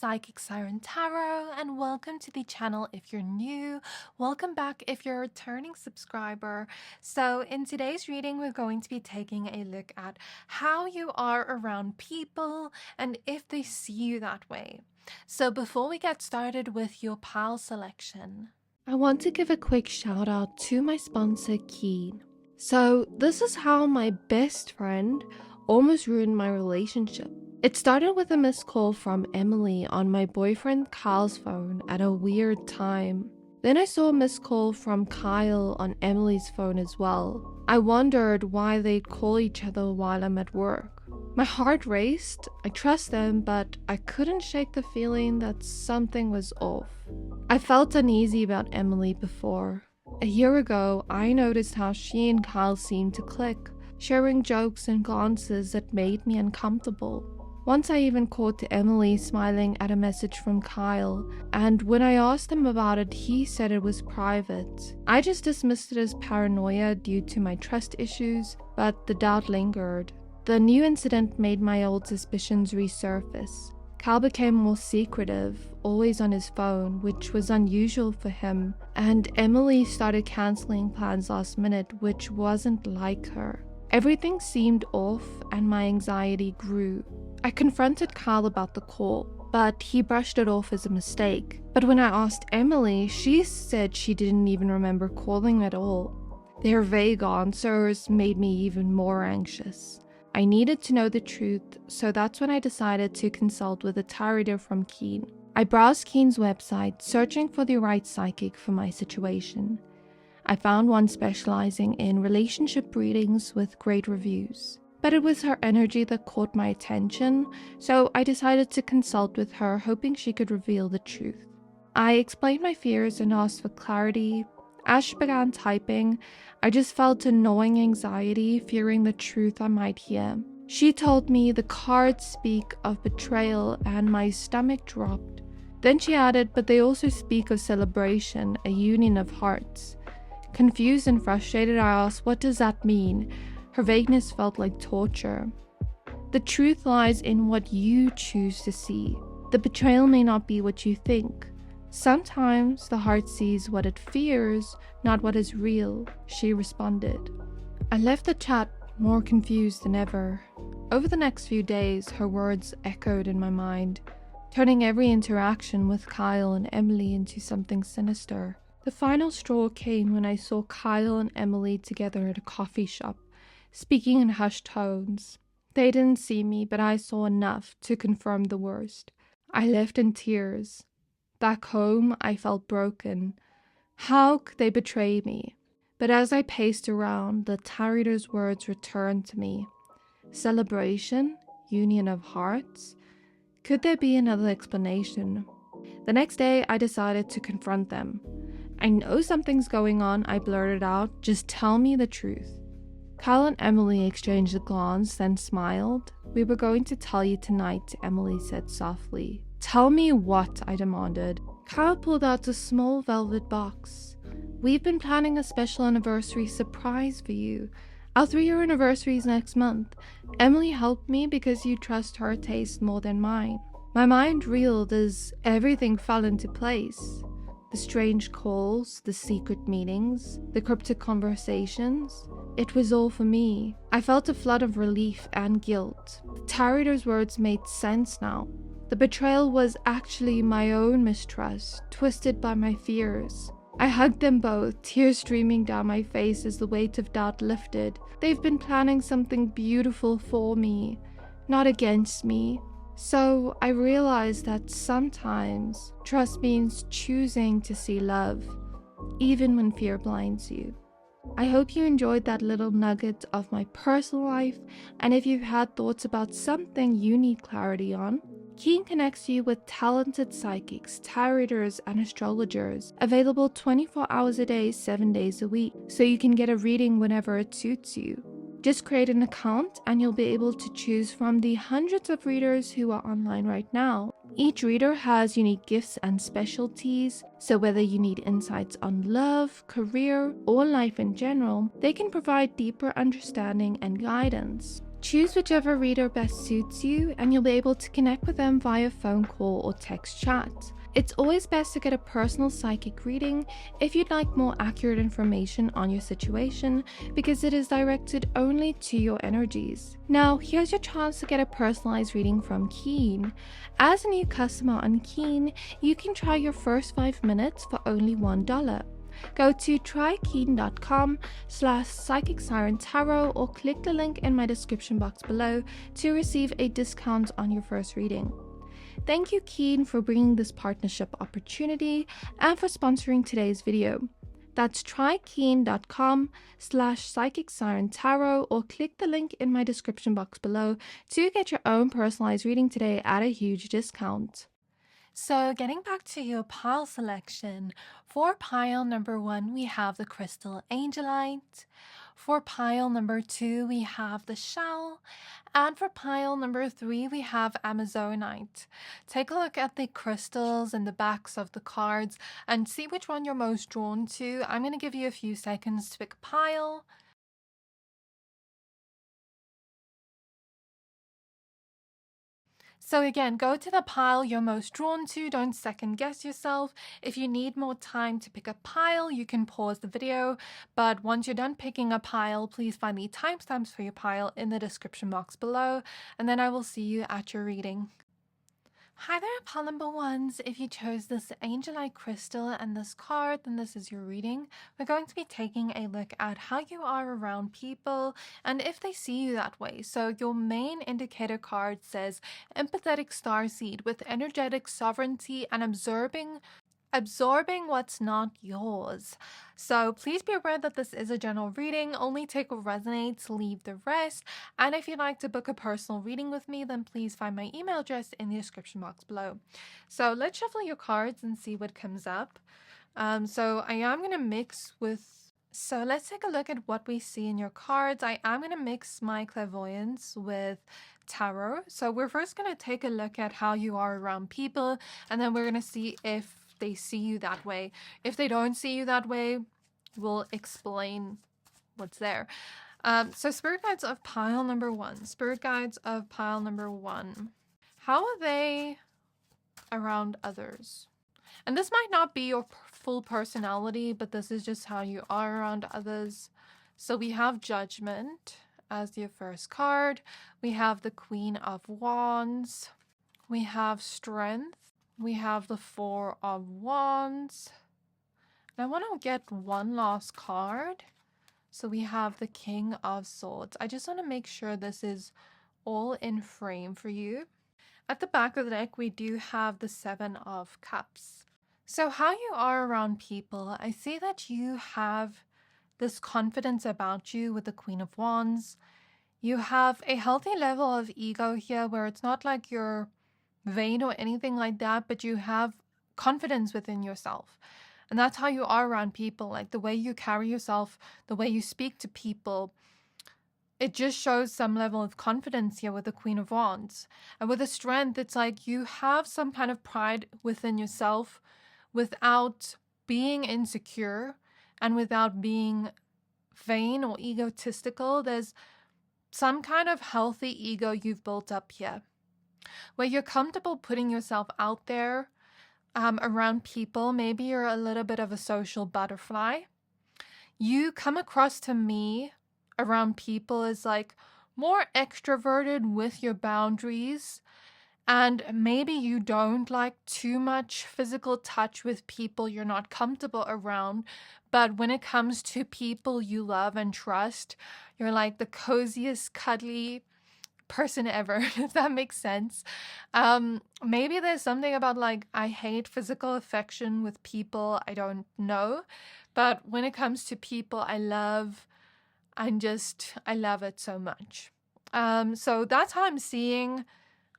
Psychic Siren Tarot, and welcome to the channel if you're new. Welcome back if you're a returning subscriber. So in today's reading, we're going to be taking a look at how you are around people and if they see you that way. So before we get started with your pile selection, I want to give a quick shout out to my sponsor, Keen. So this is how my best friend almost ruined my relationship. It started with a missed call from Emily on my boyfriend Kyle's phone at a weird time. Then I saw a missed call from Kyle on Emily's phone as well. I wondered why they'd call each other while I'm at work. My heart raced. I trust them, but I couldn't shake the feeling that something was off. I felt uneasy about Emily before. A year ago, I noticed how she and Kyle seemed to click, sharing jokes and glances that made me uncomfortable. Once I even caught Emily smiling at a message from Kyle, and when I asked him about it, he said it was private. I just dismissed it as paranoia due to my trust issues, but the doubt lingered. The new incident made my old suspicions resurface. Kyle became more secretive, always on his phone, which was unusual for him, and Emily started cancelling plans last minute, which wasn't like her. Everything seemed off and my anxiety grew. I confronted Kyle about the call, but he brushed it off as a mistake. But when I asked Emily, she said she didn't even remember calling at all. Their vague answers made me even more anxious. I needed to know the truth, so that's when I decided to consult with a tarot reader from Keen. I browsed Keen's website, searching for the right psychic for my situation. I found one specializing in relationship readings with great reviews. But it was her energy that caught my attention, so I decided to consult with her, hoping she could reveal the truth. I explained my fears and asked for clarity. As she began typing, I just felt a gnawing anxiety, fearing the truth I might hear. She told me the cards speak of betrayal, and my stomach dropped. Then she added, but they also speak of celebration, a union of hearts. Confused and frustrated, I asked, what does that mean? Her vagueness felt like torture. The truth lies in what you choose to see. The betrayal may not be what you think. Sometimes the heart sees what it fears, not what is real, she responded. I left the chat more confused than ever. Over the next few days, her words echoed in my mind, turning every interaction with Kyle and Emily into something sinister. The final straw came when I saw Kyle and Emily together at a coffee shop, speaking in hushed tones. They didn't see me, but I saw enough to confirm the worst. I left in tears. Back home, I felt broken. How could they betray me? But as I paced around, the tarot reader's words returned to me. Celebration? Union of hearts? Could there be another explanation? The next day, I decided to confront them. I know something's going on, I blurted out. Just tell me the truth. Kyle and Emily exchanged a glance, then smiled. We were going to tell you tonight, Emily said softly. Tell me what? I demanded. Kyle pulled out a small velvet box. We've been planning a special anniversary surprise for you. Our 3-year anniversary is next month. Emily helped me because you trust her taste more than mine. My mind reeled as everything fell into place. The strange calls, the secret meetings, the cryptic conversations. It was all for me. I felt a flood of relief and guilt. The tarot reader's words made sense now. The betrayal was actually my own mistrust, twisted by my fears. I hugged them both, tears streaming down my face as the weight of doubt lifted. They've been planning something beautiful for me, not against me. So I realized that sometimes trust means choosing to see love, even when fear blinds you. I hope you enjoyed that little nugget of my personal life, and if you've had thoughts about something you need clarity on, Keen connects you with talented psychics, tarot readers, and astrologers, available 24 hours a day, 7 days a week, so you can get a reading whenever it suits you. Just create an account and you'll be able to choose from the hundreds of readers who are online right now. Each reader has unique gifts and specialties, so whether you need insights on love, career, or life in general, they can provide deeper understanding and guidance. Choose whichever reader best suits you, and you'll be able to connect with them via phone call or text chat. It's always best to get a personal psychic reading if you'd like more accurate information on your situation, because it is directed only to your energies. Now, here's your chance to get a personalized reading from Keen. As a new customer on Keen, you can try your first 5 minutes for only $1. Go to trykeen.com/psychic-siren-tarot or click the link in my description box below to receive a discount on your first reading. Thank you, Keen, for bringing this partnership opportunity and for sponsoring today's video. That's trykeen.com/psychic-siren-tarot or click the link in my description box below to get your own personalized reading today at a huge discount. So getting back to your pile selection, for pile number 1, we have the crystal Angelite. For pile number 2, we have the shell. And for pile number 3, we have Amazonite. Take a look at the crystals and the backs of the cards and see which one you're most drawn to. I'm going to give you a few seconds to pick a pile. So again, go to the pile you're most drawn to. Don't second guess yourself. If you need more time to pick a pile, you can pause the video. But once you're done picking a pile, please find the timestamps for your pile in the description box below. And then I will see you at your reading. Hi there, pile number 1s. If you chose this Angelite crystal and this card, then this is your reading. We're going to be taking a look at how you are around people and if they see you that way. So your main indicator card says empathetic starseed with energetic sovereignty and absorbing what's not yours. So please be aware that this is a general reading. Only take what resonates, leave the rest. And if you'd like to book a personal reading with me, then please find my email address in the description box below. So let's shuffle your cards and see what comes up. So I am going to mix with... So let's take a look at what we see in your cards. I am going to mix my clairvoyance with tarot. So we're first going to take a look at how you are around people, and then we're going to see if they see you that way. If they don't see you that way, we'll explain what's there. So spirit guides of pile number 1. Spirit guides of pile number 1. How are they around others? And this might not be your full personality, but this is just how you are around others. So we have Judgment as your first card. We have the Queen of Wands. We have Strength. We have the Four of Wands. And I want to get one last card. So we have the King of Swords. I just want to make sure this is all in frame for you. At the back of the deck, we do have the Seven of Cups. So how you are around people, I see that you have this confidence about you with the Queen of Wands. You have a healthy level of ego here where it's not like you're vain or anything like that, but you have confidence within yourself. And that's how you are around people, like the way you carry yourself, the way you speak to people. It just shows some level of confidence here with the Queen of Wands. And with the Strength, it's like you have some kind of pride within yourself without being insecure and without being vain or egotistical. There's some kind of healthy ego you've built up here, where you're comfortable putting yourself out there around people. Maybe you're a little bit of a social butterfly. You come across to me around people as like more extroverted with your boundaries, and maybe you don't like too much physical touch with people you're not comfortable around, but when it comes to people you love and trust, you're like the coziest, cuddly person ever, if that makes sense. Maybe there's something about like, I hate physical affection with people, I don't know, but when it comes to people I love it so much. So that's how I'm seeing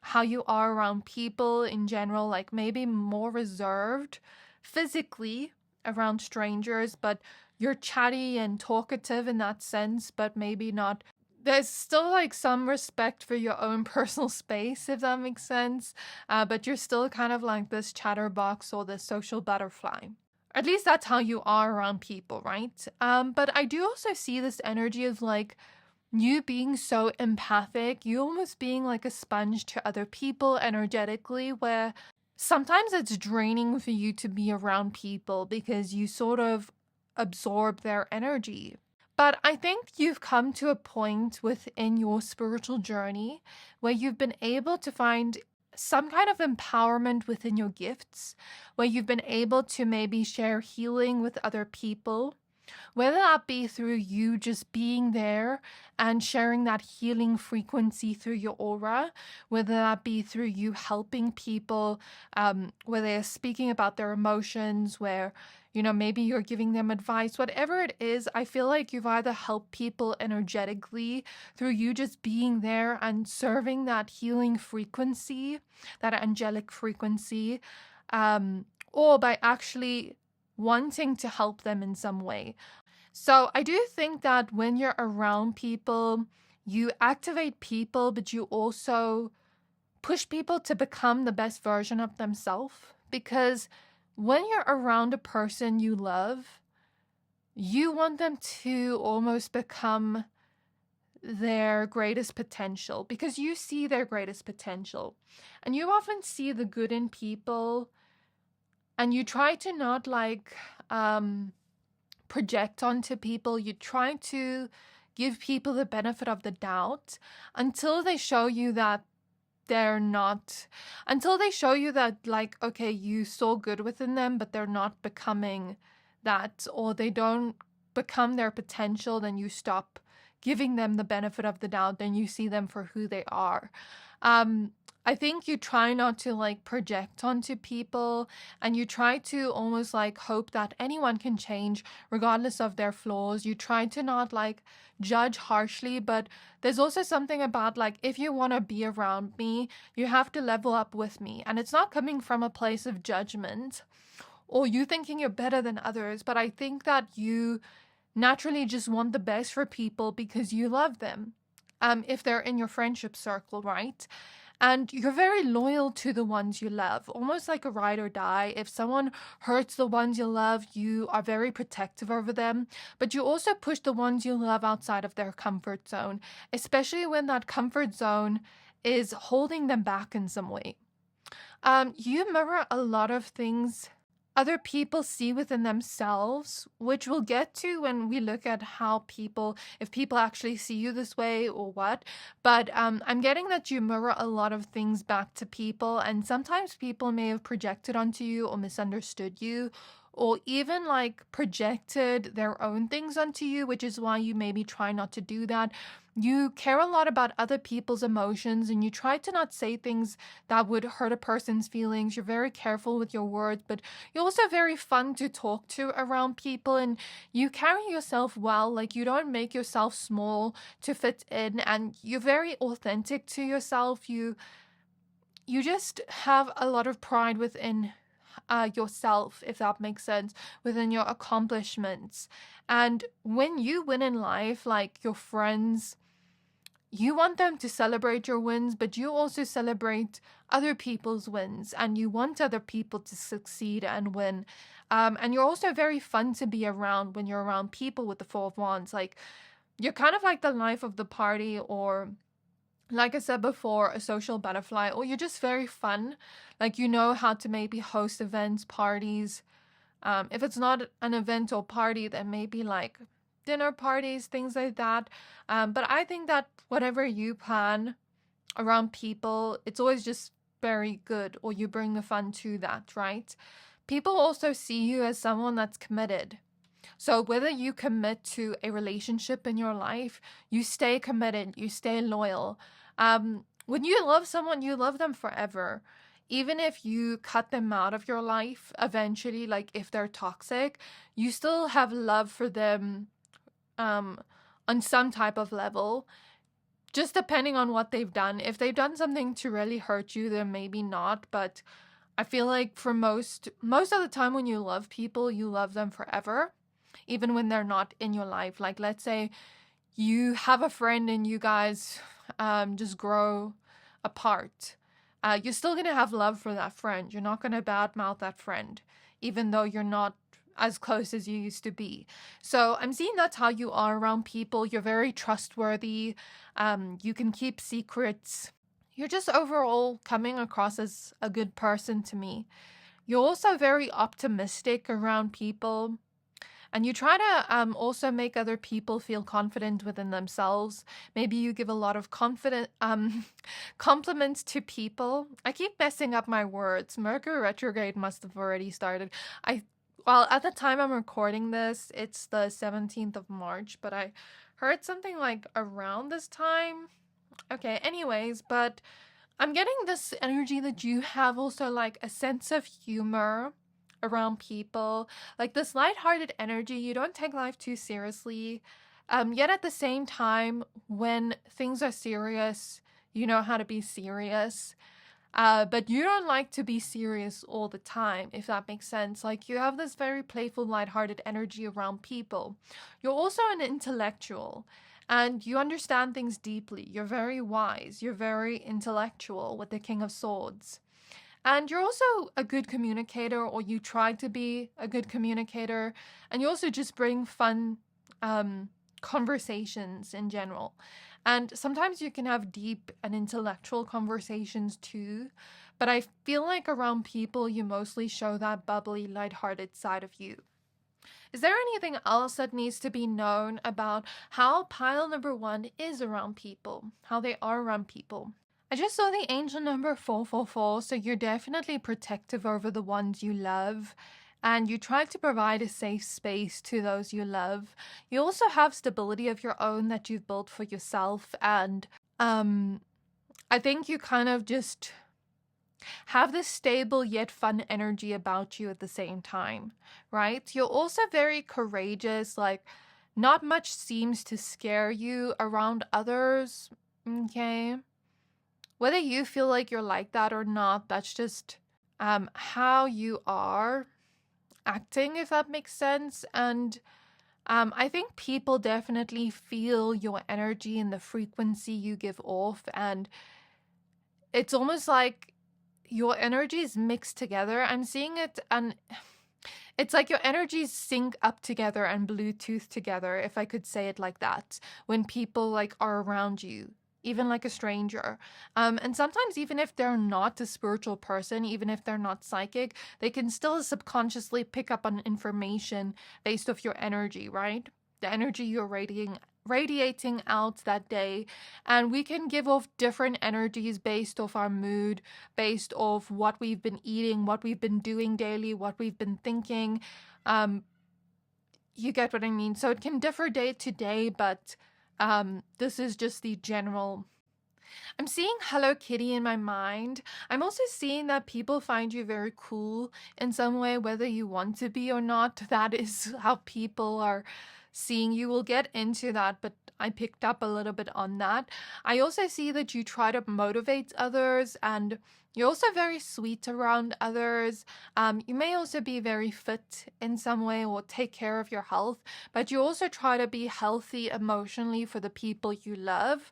how you are around people in general, like maybe more reserved physically around strangers, but you're chatty and talkative in that sense, but maybe not. There's still like some respect for your own personal space, if that makes sense, but you're still kind of like this chatterbox or this social butterfly. At least that's how you are around people, right? But I do also see this energy of like you being so empathic, you almost being like a sponge to other people energetically, where sometimes it's draining for you to be around people because you sort of absorb their energy. But I think you've come to a point within your spiritual journey where you've been able to find some kind of empowerment within your gifts, where you've been able to maybe share healing with other people, whether that be through you just being there and sharing that healing frequency through your aura, whether that be through you helping people, where they're speaking about their emotions, where, you know, maybe you're giving them advice, whatever it is. I feel like you've either helped people energetically through you just being there and serving that healing frequency, that angelic frequency, or by actually wanting to help them in some way. So I do think that when you're around people, you activate people, but you also push people to become the best version of themselves. Because when you're around a person you love, you want them to almost become their greatest potential, because you see their greatest potential. And you often see the good in people, and you try to not project onto people. You try to give people the benefit of the doubt until they show you that like, okay, you saw good within them, but they're not becoming that, or they don't become their potential. Then you stop giving them the benefit of the doubt. Then you see them for who they are. I think you try not to like project onto people, and you try to almost like hope that anyone can change regardless of their flaws. You try to not like judge harshly, but there's also something about like, if you want to be around me, you have to level up with me. And it's not coming from a place of judgment or you thinking you're better than others, but I think that you naturally just want the best for people because you love them. If they're in your friendship circle, right? And you're very loyal to the ones you love, almost like a ride or die. If someone hurts the ones you love, you are very protective over them, but you also push the ones you love outside of their comfort zone, especially when that comfort zone is holding them back in some way. You mirror a lot of things other people see within themselves, which we'll get to when we look at if people actually see you this way or what. But I'm getting that you mirror a lot of things back to people, and sometimes people may have projected onto you or misunderstood you, or even like projected their own things onto you, which is why you maybe try not to do that. You care a lot about other people's emotions, and you try to not say things that would hurt a person's feelings. You're very careful with your words, but you're also very fun to talk to around people, and you carry yourself well. Like, you don't make yourself small to fit in, and you're very authentic to yourself. You just have a lot of pride within yourself, if that makes sense, within your accomplishments. And when you win in life, like your friends, you want them to celebrate your wins, but you also celebrate other people's wins, and you want other people to succeed and win. And you're also very fun to be around when you're around people with the Four of Wands. Like, you're kind of like the life of the party, or like I said before, a social butterfly, or you're just very fun. Like, you know how to maybe host events, parties. If it's not an event or party, then maybe like dinner parties, things like that. But I think that whatever you plan around people, it's always just very good, or you bring the fun to that, right? People also see you as someone that's committed. So whether you commit to a relationship in your life, you stay committed, you stay loyal. When you love someone, you love them forever. Even if you cut them out of your life eventually, like if they're toxic, you still have love for them on some type of level, just depending on what they've done. If they've done something to really hurt you, then maybe not. But I feel like for most of the time when you love people, you love them forever, even when they're not in your life. Like, let's say you have a friend and you guys just grow apart. You're still going to have love for that friend. You're not going to badmouth that friend, even though you're not as close as you used to be. So I'm seeing that's how you are around people. You're very trustworthy. You can keep secrets. You're just overall coming across as a good person to me. You're also very optimistic around people. And you try to also make other people feel confident within themselves. Maybe you give a lot of compliments to people. I keep messing up my words. Mercury retrograde must have already started. Well, at the time I'm recording this, it's the 17th of March, but I heard something like around this time. Okay, anyways, but I'm getting this energy that you have also like a sense of humor around people, like this lighthearted energy. You don't take life too seriously, yet at the same time, when things are serious, you know how to be serious. But you don't like to be serious all the time, if that makes sense. Like, you have this very playful, lighthearted energy around people. You're also an intellectual, and you understand things deeply. You're very wise. You're very intellectual with the King of Swords. And you're also a good communicator, or you try to be a good communicator. And you also just bring fun conversations in general. And sometimes you can have deep and intellectual conversations too. But I feel like around people, you mostly show that bubbly, lighthearted side of you. Is there anything else that needs to be known about how pile number 1 is around people, how they are around people? I just saw the angel number 444, so you're definitely protective over the ones you love, and you try to provide a safe space to those you love. You also have stability of your own that you've built for yourself, and I think you kind of just have this stable yet fun energy about you at the same time, right? You're also very courageous, like not much seems to scare you around others, okay? Whether you feel like you're like that or not, that's just how you are acting, if that makes sense. And I think people definitely feel your energy and the frequency you give off. And it's almost like your energy is mixed together. I'm seeing it, and it's like your energies sync up together and Bluetooth together, if I could say it like that, when people like are around you, even like a stranger. And sometimes even if they're not a spiritual person, even if they're not psychic, they can still subconsciously pick up on information based off your energy, right? The energy you're radiating out that day. And we can give off different energies based off our mood, based off what we've been eating, what we've been doing daily, what we've been thinking. You get what I mean? So it can differ day to day, but this is just the general. I'm seeing Hello Kitty in my mind. I'm also seeing that people find you very cool in some way, whether you want to be or not. That is how people are seeing you. We'll get into that, but I picked up a little bit on that. I also see that you try to motivate others, and you're also very sweet around others. You may also be very fit in some way or take care of your health, but you also try to be healthy emotionally for the people you love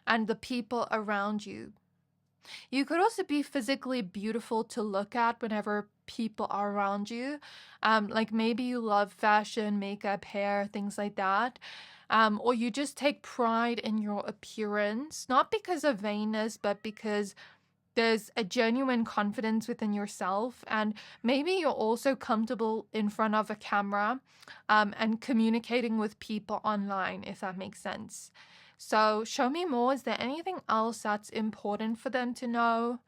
and the people around you. You could also be physically beautiful to look at whenever people are around you. Like maybe you love fashion, makeup, hair, things like that. Or you just take pride in your appearance, not because of vainness, but because there's a genuine confidence within yourself. And maybe you're also comfortable in front of a camera and communicating with people online, if that makes sense. So show me more. Is there anything else that's important for them to know?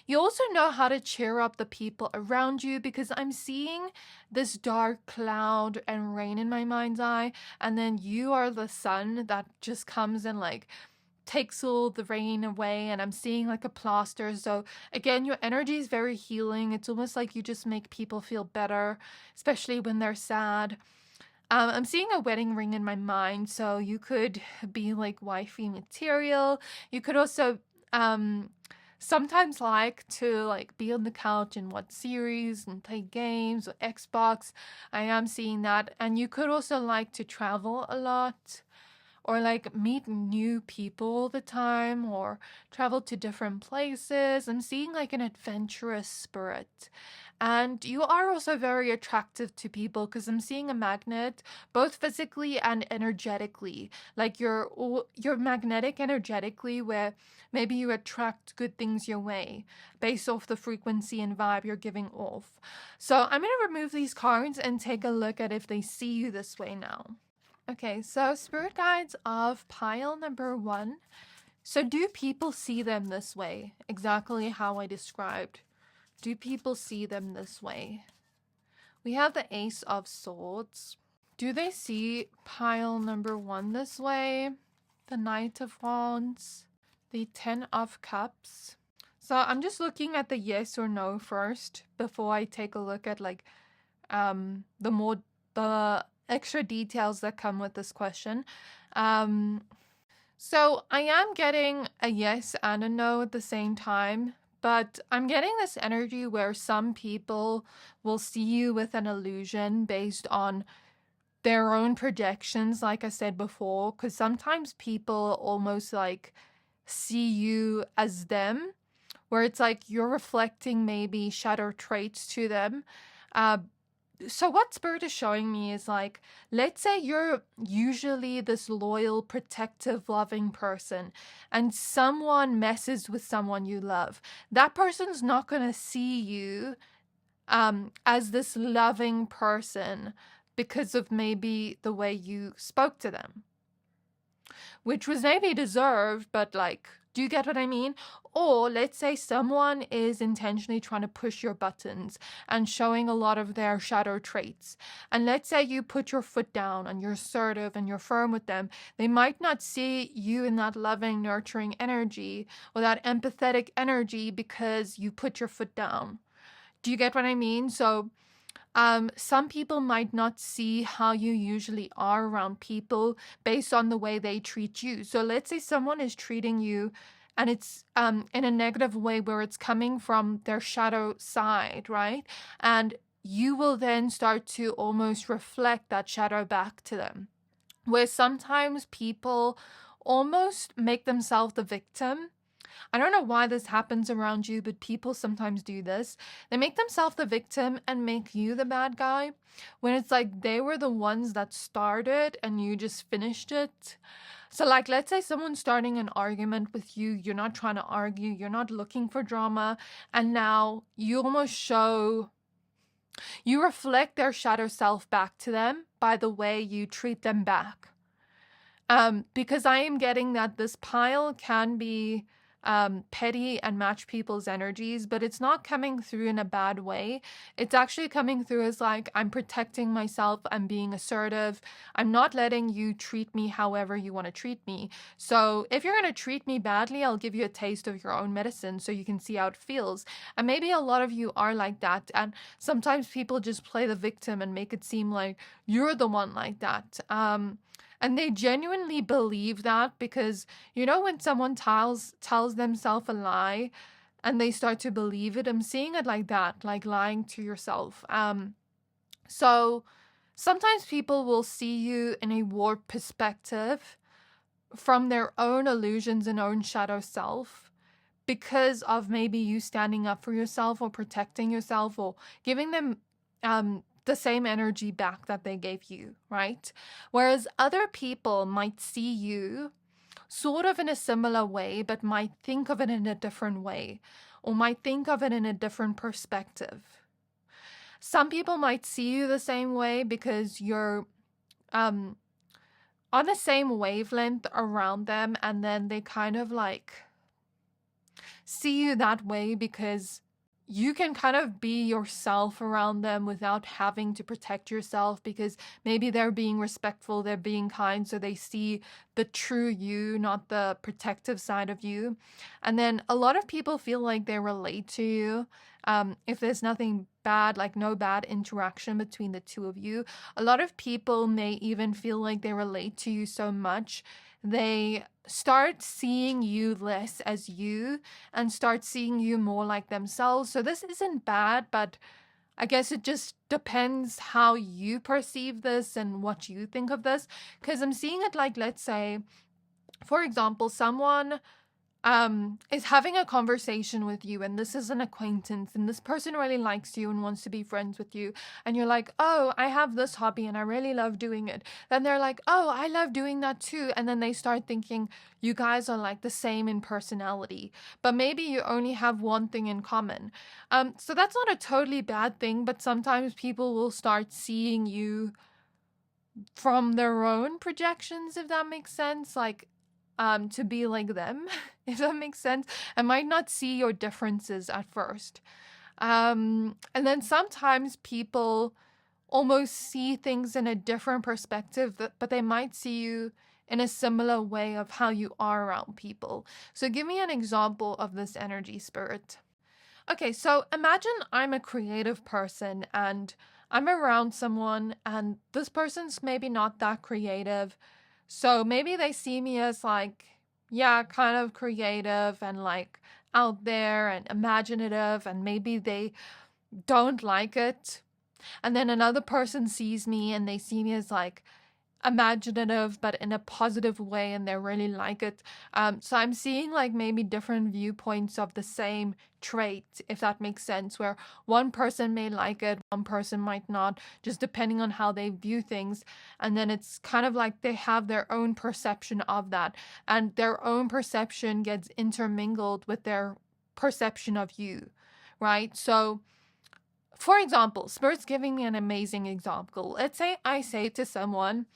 You also know how to cheer up the people around you, because I'm seeing this dark cloud and rain in my mind's eye, and then you are the sun that just comes and like takes all the rain away, and I'm seeing like a plaster. So again, your energy is very healing. It's almost like you just make people feel better, especially when they're sad. I'm seeing a wedding ring in my mind, so you could be like wifey material. You could also sometimes like to like be on the couch and watch series and play games or Xbox. I am seeing that. And you could also like to travel a lot, or like meet new people all the time, or travel to different places. I'm seeing like an adventurous spirit. And you are also very attractive to people because I'm seeing a magnet, both physically and energetically. Like you're magnetic energetically, where maybe you attract good things your way based off the frequency and vibe you're giving off. So I'm going to remove these cards and take a look at if they see you this way now. Okay, so spirit guides of pile number 1. So do people see them this way? Exactly how I described. Do people see them this way? We have the Ace of Swords. Do they see pile number 1 this way? The Knight of Wands. The 10 of Cups. So I'm just looking at the yes or no first before I take a look at like the extra details that come with this question. So I am getting a yes and a no at the same time. But I'm getting this energy where some people will see you with an illusion based on their own projections, like I said before, because sometimes people almost like see you as them, where it's like you're reflecting maybe shadow traits to them. So what Spirit is showing me is like, let's say you're usually this loyal, protective, loving person, and someone messes with someone you love. That person's not going to see you as this loving person because of maybe the way you spoke to them, which was maybe deserved, but like, do you get what I mean? Or let's say someone is intentionally trying to push your buttons and showing a lot of their shadow traits. And let's say you put your foot down and you're assertive and you're firm with them. They might not see you in that loving, nurturing energy or that empathetic energy because you put your foot down. Do you get what I mean? So some people might not see how you usually are around people based on the way they treat you. So let's say someone is treating you and it's in a negative way where it's coming from their shadow side, right? And you will then start to almost reflect that shadow back to them. Where sometimes people almost make themselves the victim. I don't know why this happens around you, but people sometimes do this. They make themselves the victim and make you the bad guy when it's like they were the ones that started and you just finished it. So like, let's say someone's starting an argument with you. You're not trying to argue. You're not looking for drama. And now you almost you reflect their shadow self back to them by the way you treat them back. Because I am getting that this pile can be petty and match people's energies, but it's not coming through in a bad way. It's actually coming through as like, I'm protecting myself, I'm being assertive, I'm not letting you treat me however you want to treat me. So if you're going to treat me badly, I'll give you a taste of your own medicine so you can see how it feels. And maybe a lot of you are like that, and sometimes people just play the victim and make it seem like you're the one like that. And they genuinely believe that because, you know, when someone tells themselves a lie and they start to believe it, I'm seeing it like that, like lying to yourself. So sometimes people will see you in a warped perspective from their own illusions and own shadow self because of maybe you standing up for yourself or protecting yourself or giving them the same energy back that they gave you, right? Whereas other people might see you sort of in a similar way, but might think of it in a different way, or might think of it in a different perspective. Some people might see you the same way because you're on the same wavelength around them, and then they kind of like see you that way because you can kind of be yourself around them without having to protect yourself because maybe they're being respectful, they're being kind, so they see the true you, not the protective side of you. And then a lot of people feel like they relate to you. If there's nothing bad, like no bad interaction between the two of you, a lot of people may even feel like they relate to you so much they start seeing you less as you and start seeing you more like themselves. So this isn't bad, but I guess it just depends how you perceive this and what you think of this. Because I'm seeing it like, let's say, for example, someone is having a conversation with you, and this is an acquaintance, and this person really likes you and wants to be friends with you, and you're like, oh, I have this hobby and I really love doing it. Then they're like, oh, I love doing that too. And then they start thinking you guys are like the same in personality, but maybe you only have one thing in common. So that's not a totally bad thing, but sometimes people will start seeing you from their own projections, if that makes sense, like to be like them, if that makes sense. I might not see your differences at first. And then sometimes people almost see things in a different perspective, but they might see you in a similar way of how you are around people. So give me an example of this energy, Spirit. Okay, so imagine I'm a creative person and I'm around someone and this person's maybe not that creative. So maybe they see me as like, yeah, kind of creative and like out there and imaginative, and maybe they don't like it. And then another person sees me and they see me as like imaginative but in a positive way, and they really like it. So I'm seeing like maybe different viewpoints of the same trait, if that makes sense, where one person may like it, one person might not, just depending on how they view things. And then it's kind of like they have their own perception of that, and their own perception gets intermingled with their perception of you, right? So for example, Spirit's giving me an amazing example. Let's say I say to someone,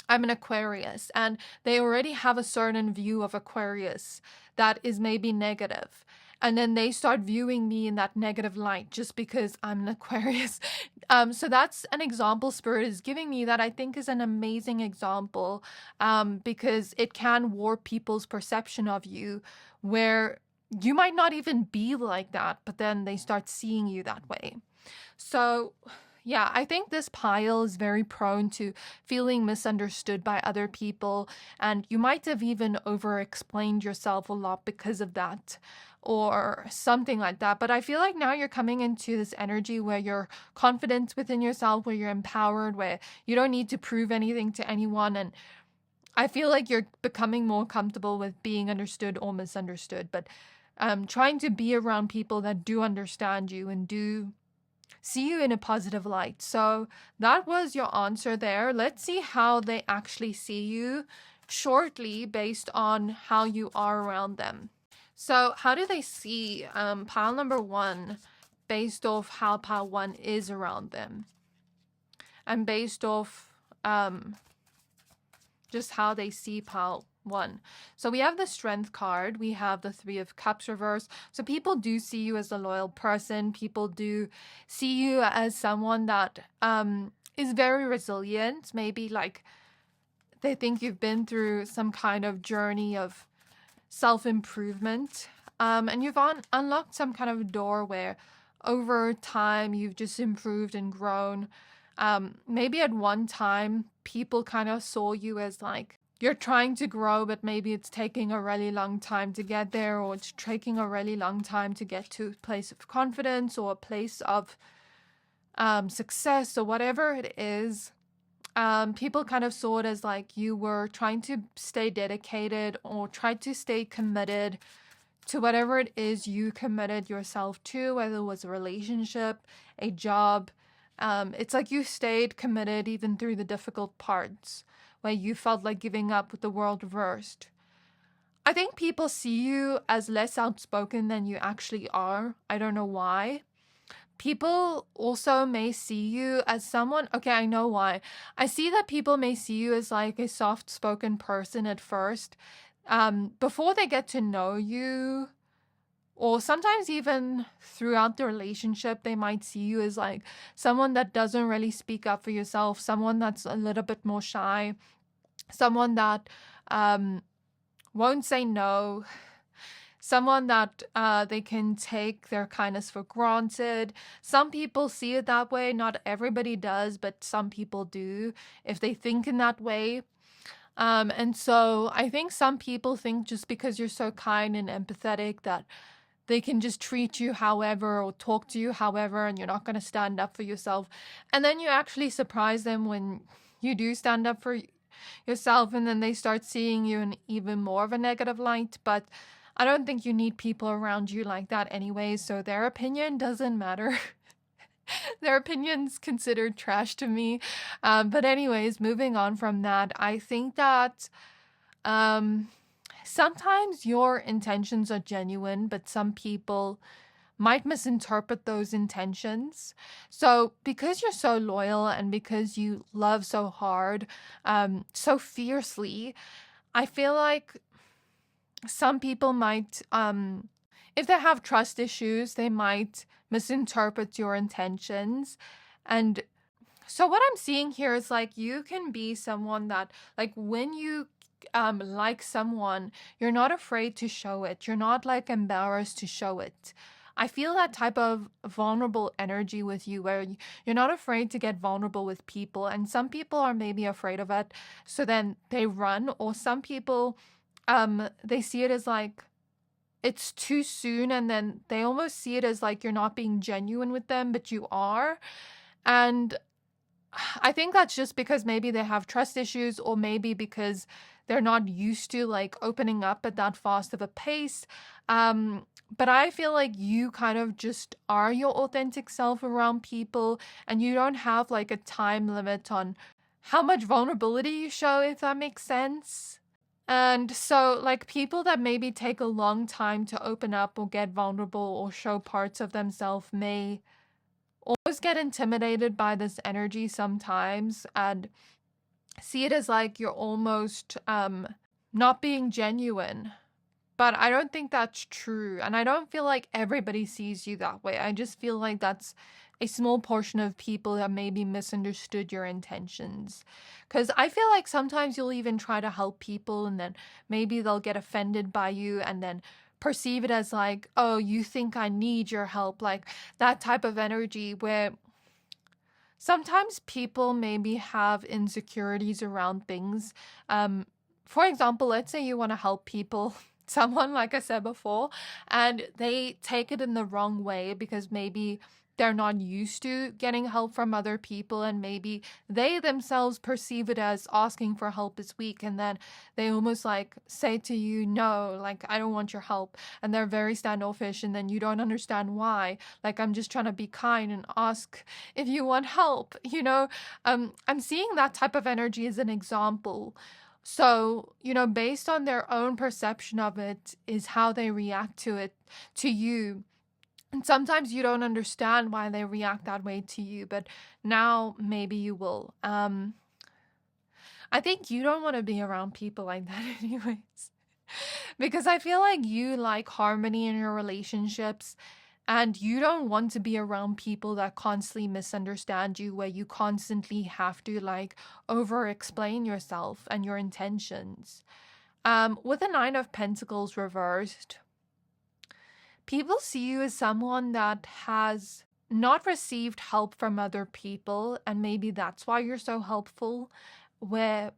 I'm an Aquarius, and they already have a certain view of Aquarius that is maybe negative. And then they start viewing me in that negative light just because I'm an Aquarius. So that's an example Spirit is giving me that I think is an amazing example, because it can warp people's perception of you, where you might not even be like that, but then they start seeing you that way. So yeah, I think this pile is very prone to feeling misunderstood by other people, and you might have even over-explained yourself a lot because of that, or something like that. But I feel like now you're coming into this energy where you're confident within yourself, where you're empowered, where you don't need to prove anything to anyone, and I feel like you're becoming more comfortable with being understood or misunderstood, but trying to be around people that do understand you and do see you in a positive light. So that was your answer there. Let's see how they actually see you shortly based on how you are around them. So how do they see pile number one based off how pile one is around them? And based off just how they see pile one. So we have the Strength card. We have the Three of Cups reverse. So people do see you as a loyal person. People do see you as someone that is very resilient. Maybe like they think you've been through some kind of journey of self-improvement. And you've unlocked some kind of door where over time you've just improved and grown. Maybe at one time people kind of saw you as like you're trying to grow, but maybe it's taking a really long time to get there, or it's taking a really long time to get to a place of confidence or a place of success, or whatever it is. People kind of saw it as like you were trying to stay dedicated or try to stay committed to whatever it is you committed yourself to, whether it was a relationship, a job. It's like you stayed committed even through the difficult parts where you felt like giving up with the world reversed. I think people see you as less outspoken than you actually are. I don't know why. People also may see you as someone, okay, I know why. I see that people may see you as like a soft-spoken person at first, before they get to know you, or sometimes even throughout the relationship, they might see you as like someone that doesn't really speak up for yourself, someone that's a little bit more shy, someone that won't say no, someone that they can take their kindness for granted. Some people see it that way. Not everybody does, but some people do if they think in that way. And so I think some people think just because you're so kind and empathetic that they can just treat you however or talk to you however, and you're not going to stand up for yourself. And then you actually surprise them when you do stand up for yourself, and then they start seeing you in even more of a negative light. But I don't think you need people around you like that anyway, so their opinion doesn't matter. Their opinion's considered trash to me. But anyways, moving on from that, I think that sometimes your intentions are genuine, but some people might misinterpret those intentions. So because you're so loyal and because you love so hard, so fiercely, I feel like some people might, if they have trust issues, they might misinterpret your intentions. And so what I'm seeing here is like you can be someone that, like, when you like someone, you're not afraid to show it. You're not like embarrassed to show it. I feel that type of vulnerable energy with you where you're not afraid to get vulnerable with people. And some people are maybe afraid of it, so then they run. Or some people, they see it as like it's too soon, and then they almost see it as like you're not being genuine with them, but you are. And I think that's just because maybe they have trust issues, or maybe because they're not used to like opening up at that fast of a pace. But I feel like you kind of just are your authentic self around people, and you don't have like a time limit on how much vulnerability you show, if that makes sense. And so, like, people that maybe take a long time to open up or get vulnerable or show parts of themselves may always get intimidated by this energy sometimes and see it as like you're almost not being genuine. But I don't think that's true. And I don't feel like everybody sees you that way. I just feel like that's a small portion of people that maybe misunderstood your intentions. Because I feel like sometimes you'll even try to help people, and then maybe they'll get offended by you and then perceive it as like, oh, you think I need your help. Like that type of energy where sometimes people maybe have insecurities around things. For example, let's say you want to help people, someone, like I said before, and they take it in the wrong way because maybe they're not used to getting help from other people, and maybe they themselves perceive it as asking for help is weak, and then they almost like say to you, no, like I don't want your help, and they're very standoffish, and then you don't understand why. Like, I'm just trying to be kind and ask if you want help, you know. I'm seeing that type of energy as an example. So, you know, based on their own perception of it is how they react to it, to you. And sometimes you don't understand why they react that way to you, but now maybe you will. I think you don't want to be around people like that anyways. Because I feel like you like harmony in your relationships, and you don't want to be around people that constantly misunderstand you, where you constantly have to like over explain yourself and your intentions. With the Nine of Pentacles reversed, people see you as someone that has not received help from other people, and maybe that's why you're so helpful, where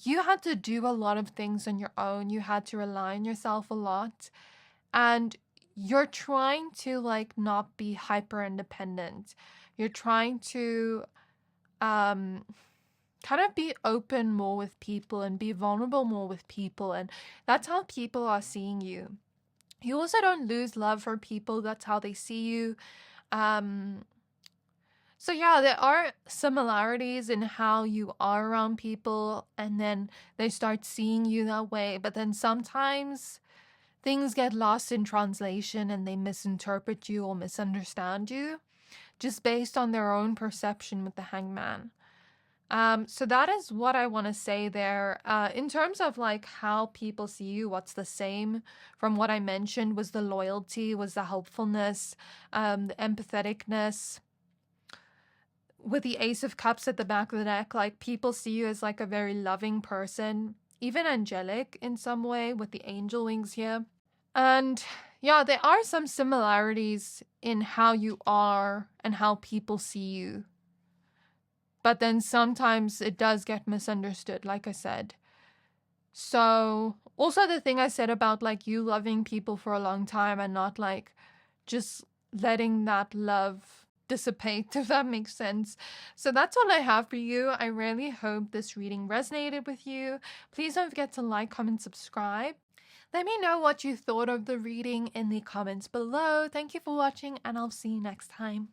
you had to do a lot of things on your own. You had to rely on yourself a lot, and you're trying to like not be hyper independent. You're trying to kind of be open more with people and be vulnerable more with people, and that's how people are seeing you. You also don't lose love for people. That's how they see you. So yeah, there are similarities in how you are around people, and then they start seeing you that way. But then sometimes things get lost in translation and they misinterpret you or misunderstand you just based on their own perception with the Hangman. So that is what I want to say there. In terms of like how people see you, what's the same from what I mentioned was the loyalty, was the helpfulness, the empatheticness. With the Ace of Cups at the back of the deck, like people see you as like a very loving person, even angelic in some way with the angel wings here. And yeah, there are some similarities in how you are and how people see you. But then sometimes it does get misunderstood, like I said. So Also, the thing I said about like you loving people for a long time and not like just letting that love dissipate, if that makes sense. So that's all I have for you. I really hope this reading resonated with you. Please don't forget to like, comment, subscribe. Let me know what you thought of the reading in the comments below. Thank you for watching, and I'll see you next time.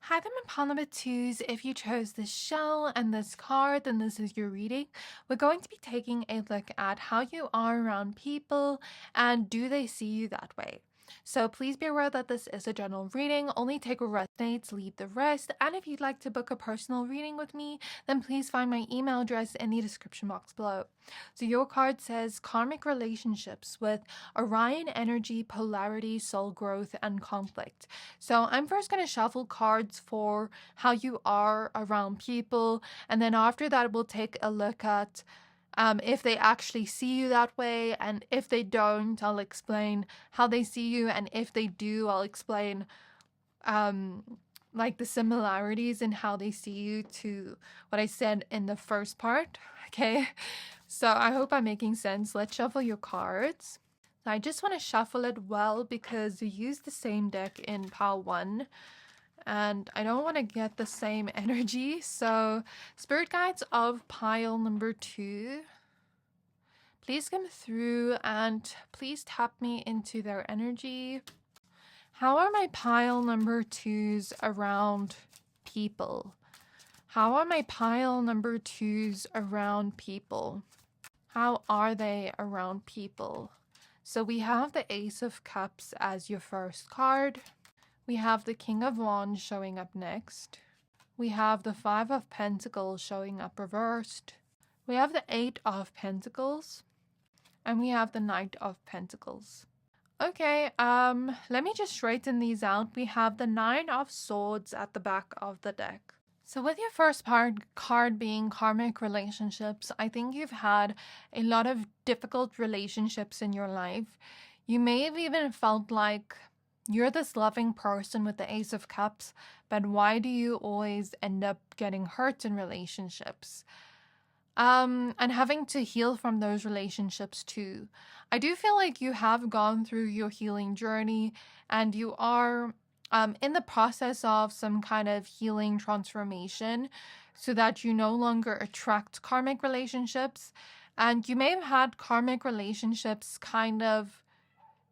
Hi there, my pile number twos. If you chose this shell and this card, then this is your reading. We're going to be taking a look at how you are around people and do they see you that way. So please be aware that this is a general reading. Only take what resonates, leave the rest. And if you'd like to book a personal reading with me, then please find my email address in the description box below. So your card says karmic relationships with Orion energy, polarity, soul growth, and conflict. So I'm first going to shuffle cards for how you are around people. And then after that, we'll take a look at if they actually see you that way, and if they don't, I'll explain how they see you, and if they do, I'll explain like the similarities in how they see you to what I said in the first part. Okay, so I hope I'm making sense. Let's shuffle your cards. I just want to shuffle it well because we use the same deck in pile 1. And I don't want to get the same energy. So spirit guides of pile number 2, please come through and please tap me into their energy. How are my pile number 2s around people? How are my pile number 2s around people? How are they around people? So we have the Ace of Cups as your first card. We have the King of Wands showing up next. We have the Five of Pentacles showing up reversed. We have the Eight of Pentacles. And we have the Knight of Pentacles. Okay, let me just straighten these out. We have the Nine of Swords at the back of the deck. So with your first card being karmic relationships, I think you've had a lot of difficult relationships in your life. You may have even felt like you're this loving person with the Ace of Cups, but why do you always end up getting hurt in relationships? And having to heal from those relationships too. I do feel like you have gone through your healing journey and you are in the process of some kind of healing transformation so that you no longer attract karmic relationships. And you may have had karmic relationships kind of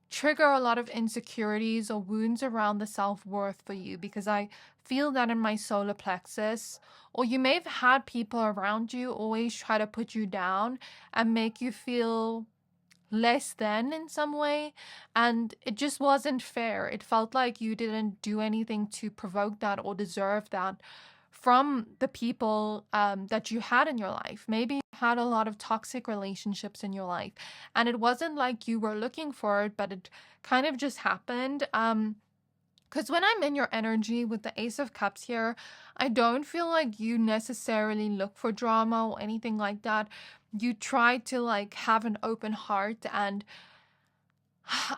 trigger a lot of insecurities or wounds around the self-worth for you, because I feel that in my solar plexus. Or you may have had people around you always try to put you down and make you feel less than in some way, and it just wasn't fair. It felt like you didn't do anything to provoke that or deserve that from the people that you had in your life. Maybe you had a lot of toxic relationships in your life and it wasn't like you were looking for it, but it kind of just happened. Because when I'm in your energy with the Ace of Cups here, I don't feel like you necessarily look for drama or anything like that. You try to like have an open heart, and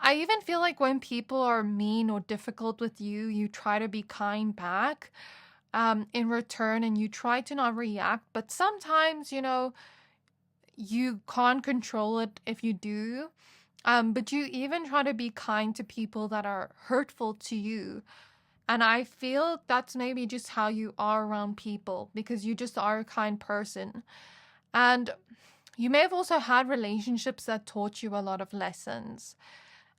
I even feel like when people are mean or difficult with you, you try to be kind back in return, and you try to not react. But sometimes, you know, you can't control it if you do. But you even try to be kind to people that are hurtful to you. And I feel that's maybe just how you are around people, because you just are a kind person. And you may have also had relationships that taught you a lot of lessons.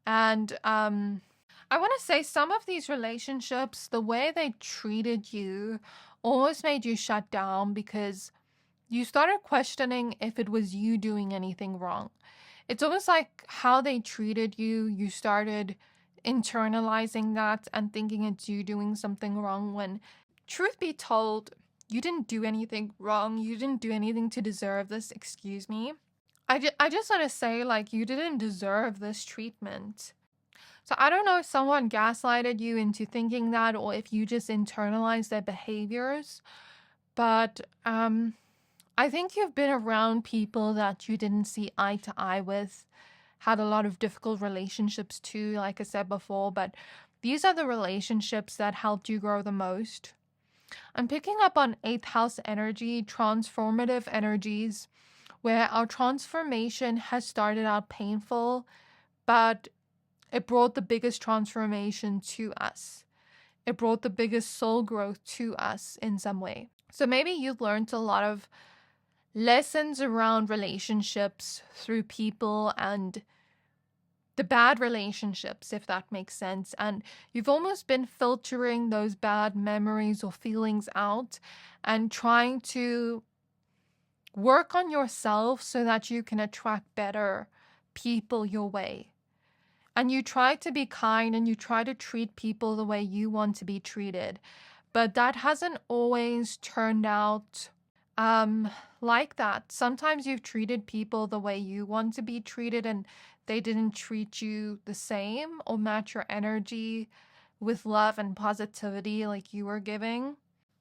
And I want to say some of these relationships, the way they treated you almost made you shut down, because you started questioning if it was you doing anything wrong. It's almost like how they treated you, you started internalizing that and thinking it's you doing something wrong, when truth be told, you didn't do anything wrong. You didn't do anything to deserve this. Excuse me. I just want to say, like, you didn't deserve this treatment. So I don't know if someone gaslighted you into thinking that, or if you just internalized their behaviors. But I think you've been around people that you didn't see eye to eye with, had a lot of difficult relationships too, like I said before, but these are the relationships that helped you grow the most. I'm picking up on 8th house energy, transformative energies, where our transformation has started out painful, but it brought the biggest transformation to us. It brought the biggest soul growth to us in some way. So maybe you've learned a lot of lessons around relationships through people and the bad relationships, if that makes sense. And you've almost been filtering those bad memories or feelings out and trying to work on yourself so that you can attract better people your way. And you try to be kind and you try to treat people the way you want to be treated. But that hasn't always turned out like that. Sometimes you've treated people the way you want to be treated and they didn't treat you the same or match your energy with love and positivity like you were giving.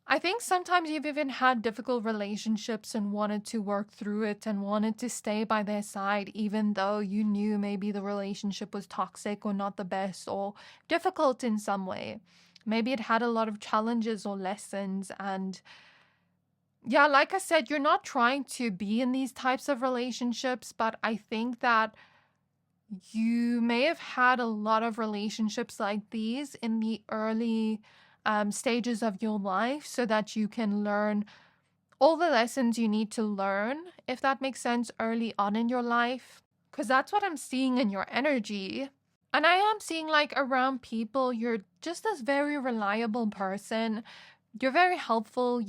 I think sometimes you've even had difficult relationships and wanted to work through it and wanted to stay by their side, even though you knew maybe the relationship was toxic or not the best or difficult in some way. Maybe it had a lot of challenges or lessons. And yeah, like I said, you're not trying to be in these types of relationships, but I think that you may have had a lot of relationships like these in the early stages of your life so that you can learn all the lessons you need to learn, if that makes sense, early on in your life. Because that's what I'm seeing in your energy. And I am seeing like around people, you're just this very reliable person. You're very helpful.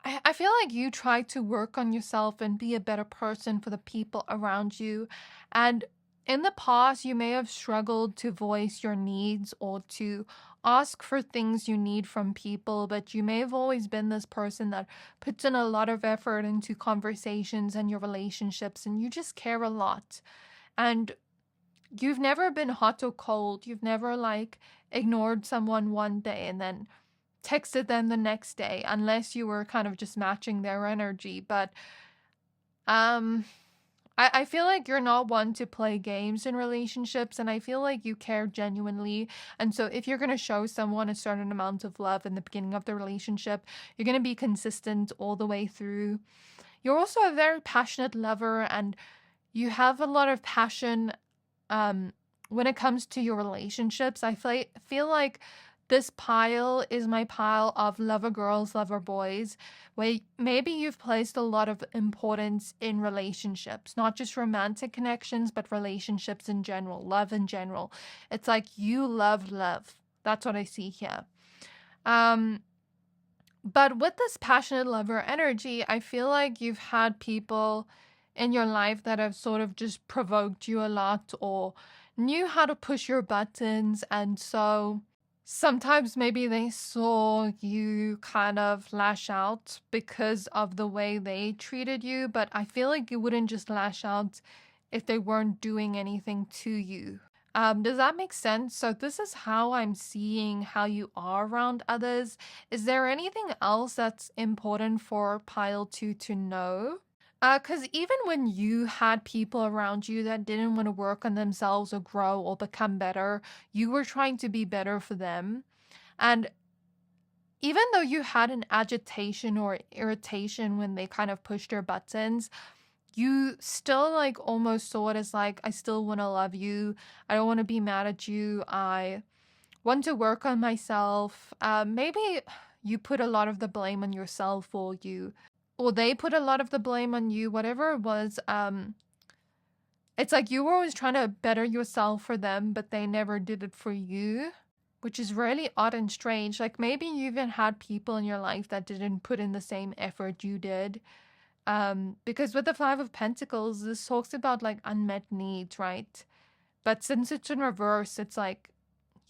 I feel like you try to work on yourself and be a better person for the people around you. And in the past, you may have struggled to voice your needs or to ask for things you need from people, but you may have always been this person that puts in a lot of effort into conversations and your relationships, and you just care a lot. And you've never been hot or cold. You've never like ignored someone one day and then texted them the next day, unless you were kind of just matching their energy. But I feel like you're not one to play games in relationships, and I feel like you care genuinely. And so if you're going to show someone a certain amount of love in the beginning of the relationship, you're going to be consistent all the way through. You're also a very passionate lover, and you have a lot of passion when it comes to your relationships. I feel like this pile is my pile of lover girls, lover boys, where maybe you've placed a lot of importance in relationships, not just romantic connections, but relationships in general, love in general. It's like you love love. That's what I see here. But with this passionate lover energy, I feel like you've had people in your life that have sort of just provoked you a lot or knew how to push your buttons, and so sometimes maybe they saw you kind of lash out because of the way they treated you, but I feel like you wouldn't just lash out if they weren't doing anything to you. Does that make sense? So this is how I'm seeing how you are around others. Is there anything else that's important for pile 2 to know? Because even when you had people around you that didn't want to work on themselves or grow or become better, you were trying to be better for them. And even though you had an agitation or irritation when they kind of pushed your buttons, you still like almost saw it as like, I still want to love you. I don't want to be mad at you. I want to work on myself. Maybe you put a lot of the blame on yourself, or they put a lot of the blame on you, whatever it was. It's like you were always trying to better yourself for them, but they never did it for you, which is really odd and strange. Like maybe you even had people in your life that didn't put in the same effort you did. Because with the 5 of Pentacles, this talks about like unmet needs, right? But since it's in reverse, it's like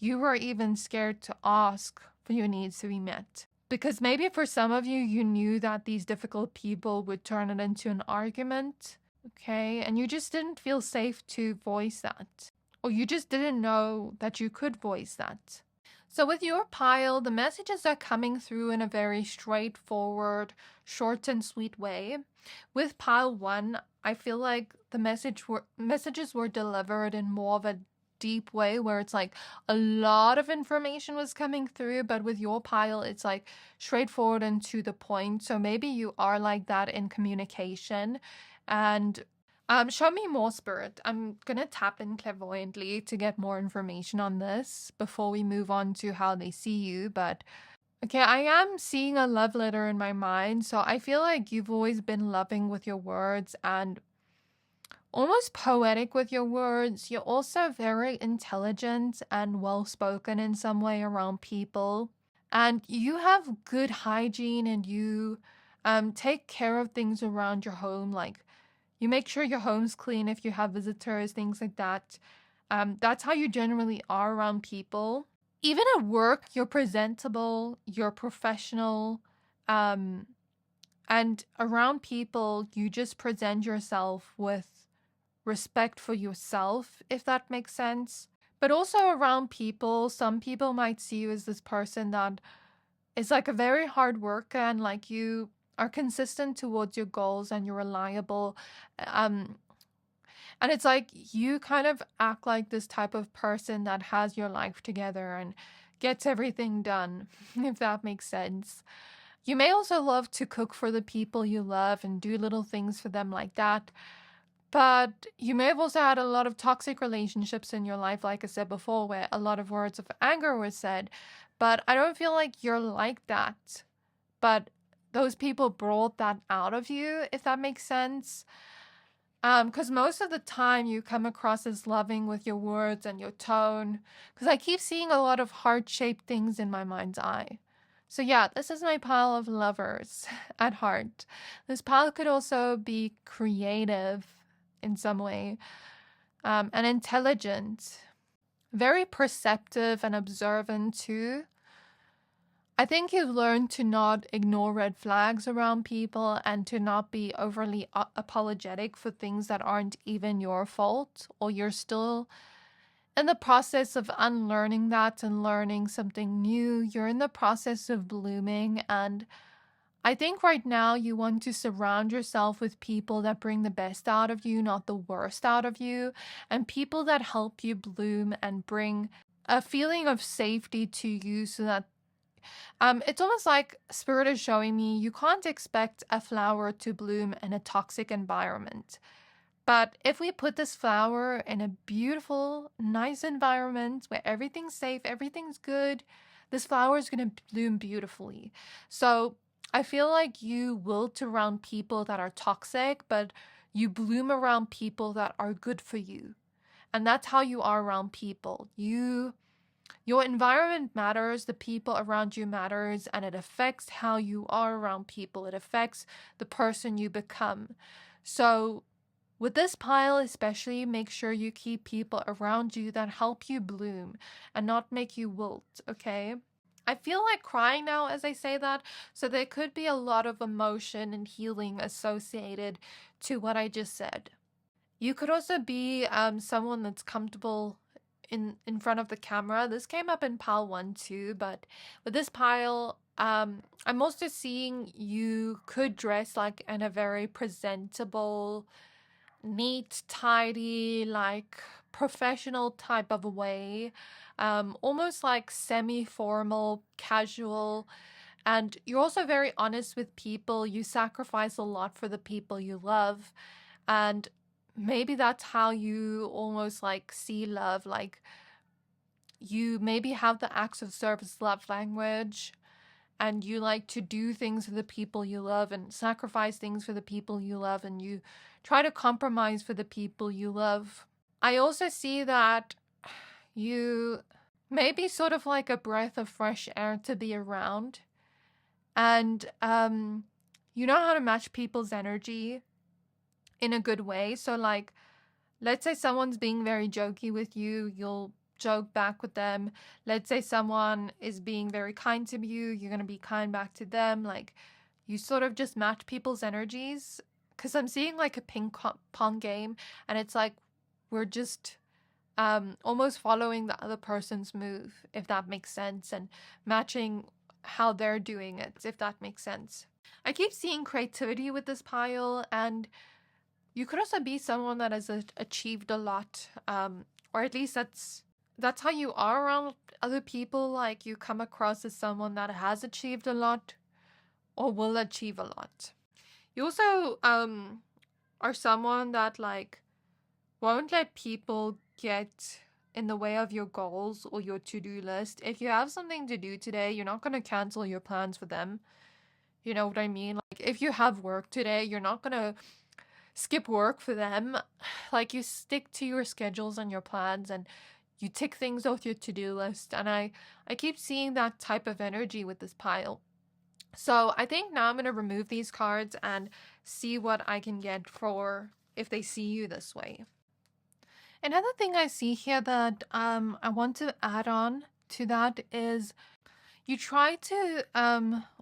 you were even scared to ask for your needs to be met. Because maybe for some of you, you knew that these difficult people would turn it into an argument, okay? And you just didn't feel safe to voice that. Or you just didn't know that you could voice that. So with your pile, the messages are coming through in a very straightforward, short and sweet way. With pile 1, I feel like the messages were delivered in more of a deep way, where it's like a lot of information was coming through, but with your pile it's like straightforward and to the point. So maybe you are like that in communication, And show me more, Spirit. I'm gonna tap in clairvoyantly to get more information on this before we move on to how they see you. But okay, I am seeing a love letter in my mind. So I feel like you've always been loving with your words and almost poetic with your words. You're also very intelligent and well spoken in some way around people. And you have good hygiene and you take care of things around your home. Like you make sure your home's clean if you have visitors, things like that. That's how you generally are around people. Even at work, you're presentable, you're professional. And around people, you just present yourself with respect for yourself, if that makes sense. But also around people, some people might see you as this person that is like a very hard worker and like you are consistent towards your goals and you're reliable. Um, and it's like you kind of act like this type of person that has your life together and gets everything done, if that makes sense. You may also love to cook for the people you love and do little things for them like that. But you may have also had a lot of toxic relationships in your life, like I said before, where a lot of words of anger were said. But I don't feel like you're like that. But those people brought that out of you, if that makes sense. Because most of the time you come across as loving with your words and your tone. Because I keep seeing a lot of heart-shaped things in my mind's eye. So yeah, this is my pile of lovers at heart. This pile could also be creative in some way, and intelligent, very perceptive and observant too. I think you've learned to not ignore red flags around people and to not be overly apologetic for things that aren't even your fault, or you're still in the process of unlearning that and learning something new. You're in the process of blooming, and I think right now you want to surround yourself with people that bring the best out of you, not the worst out of you, and people that help you bloom and bring a feeling of safety to you so that it's almost like Spirit is showing me you can't expect a flower to bloom in a toxic environment. But if we put this flower in a beautiful, nice environment where everything's safe, everything's good, this flower is going to bloom beautifully. So I feel like you wilt around people that are toxic, but you bloom around people that are good for you. And that's how you are around people. Your environment matters, the people around you matters, and it affects how you are around people. It affects the person you become. So with this pile especially, make sure you keep people around you that help you bloom and not make you wilt, okay? I feel like crying now as I say that, so there could be a lot of emotion and healing associated to what I just said. You could also be someone that's comfortable in front of the camera. This came up in pile 1 too, but with this pile, I'm also seeing you could dress like in a very presentable, neat, tidy, like professional type of a way, almost like semi-formal, casual. And you're also very honest with people. You sacrifice a lot for the people you love. And maybe that's how you almost like see love. Like you maybe have the acts of service love language, and you like to do things for the people you love and sacrifice things for the people you love, and you try to compromise for the people you love. I also see that you may be sort of like a breath of fresh air to be around, and you know how to match people's energy in a good way. So like, let's say someone's being very jokey with you, you'll joke back with them. Let's say someone is being very kind to you, you're going to be kind back to them. Like, you sort of just match people's energies. Because I'm seeing like a ping pong game, and it's like we're just almost following the other person's move, if that makes sense, and matching how they're doing it, if that makes sense. I keep seeing creativity with this pile, and you could also be someone that has achieved a lot, or at least that's how you are around other people. Like, you come across as someone that has achieved a lot or will achieve a lot. You also are someone that like won't let people get in the way of your goals or your to-do list. If you have something to do today, you're not going to cancel your plans for them. You know what I mean? Like if you have work today, you're not going to skip work for them. Like you stick to your schedules and your plans and you tick things off your to-do list. And I keep seeing that type of energy with this pile. So I think now I'm going to remove these cards and see what I can get for if they see you this way. Another thing I see here that I want to add on to that is you try to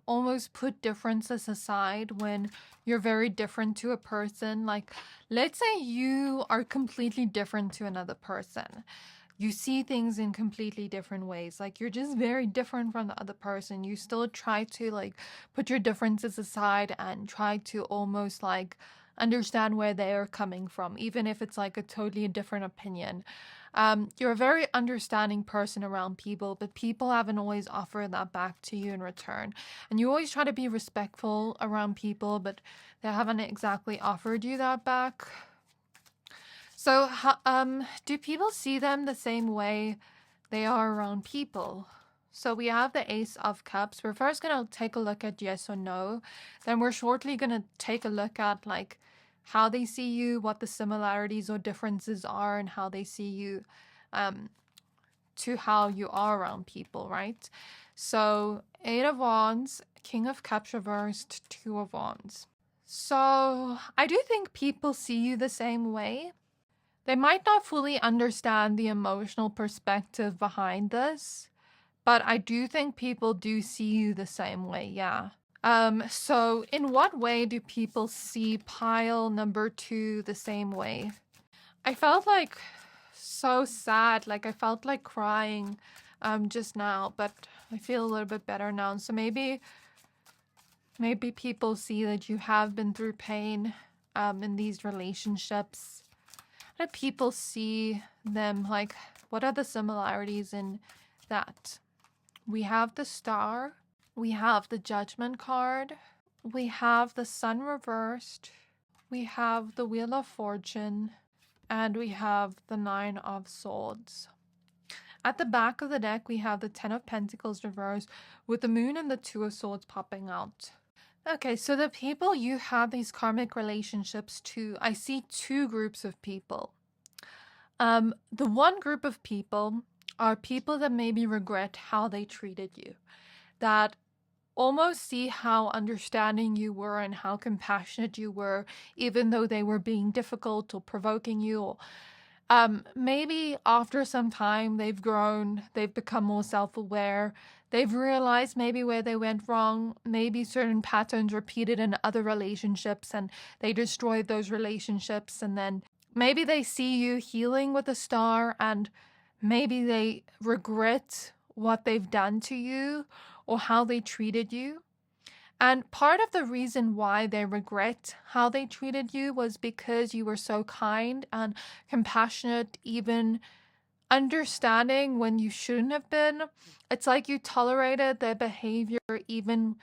almost put differences aside when you're very different to a person. Like, let's say you are completely different to another person. You see things in completely different ways. Like, you're just very different from the other person. You still try to, like, put your differences aside and try to almost, like, understand where they are coming from, even if it's, like, a totally different opinion. You're a very understanding person around people, but people haven't always offered that back to you in return. And you always try to be respectful around people, but they haven't exactly offered you that back. So, do people see them the same way they are around people? So we have the Ace of Cups. We're first going to take a look at yes or no. Then we're shortly going to take a look at like how they see you, what the similarities or differences are, and how they see you to how you are around people, right? So 8 of Wands, King of Cups reversed, 2 of Wands. So I do think people see you the same way. They might not fully understand the emotional perspective behind this, but I do think people do see you the same way, yeah. So in what way do people see pile number 2 the same way? I felt like so sad, like I felt like crying just now, but I feel a little bit better now. So maybe people see that you have been through pain in these relationships. How do people see them? Like, what are the similarities in that? We have the Star. We have the Judgment card. We have the Sun reversed. We have the Wheel of Fortune. And we have the 9 of Swords. At the back of the deck, we have the 10 of Pentacles reversed with the Moon and the 2 of Swords popping out. Okay, so the people you have these karmic relationships to, I see 2 groups of people. The one group of people are people that maybe regret how they treated you, that almost see how understanding you were and how compassionate you were, even though they were being difficult or provoking you. Or, maybe after some time they've grown, they've become more self-aware. They've realized maybe where they went wrong, maybe certain patterns repeated in other relationships and they destroyed those relationships. And then maybe they see you healing with a Star and maybe they regret what they've done to you or how they treated you. And part of the reason why they regret how they treated you was because you were so kind and compassionate, even understanding when you shouldn't have been. It's like you tolerated their behavior even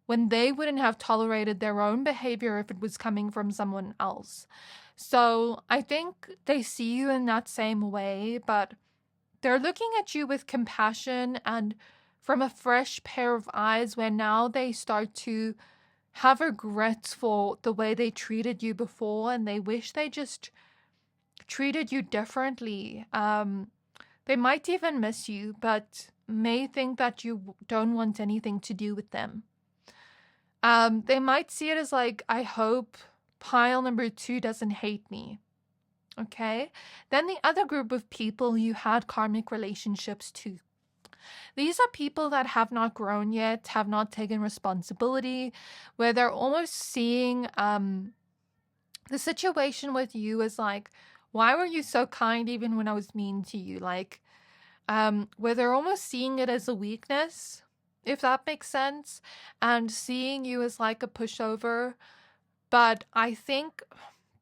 when they wouldn't have tolerated their own behavior if it was coming from someone else. So I think they see you in that same way, but they're looking at you with compassion and from a fresh pair of eyes, where now they start to have regrets for the way they treated you before and they wish they just treated you differently. They might even miss you, but may think that you don't want anything to do with them. They might see it as like, I hope pile number 2 doesn't hate me. Okay? Then the other group of people you had karmic relationships to. These are people that have not grown yet, have not taken responsibility, where they're almost seeing the situation with you as like, why were you so kind even when I was mean to you? Like, where they're almost seeing it as a weakness, if that makes sense, and seeing you as like a pushover. But I think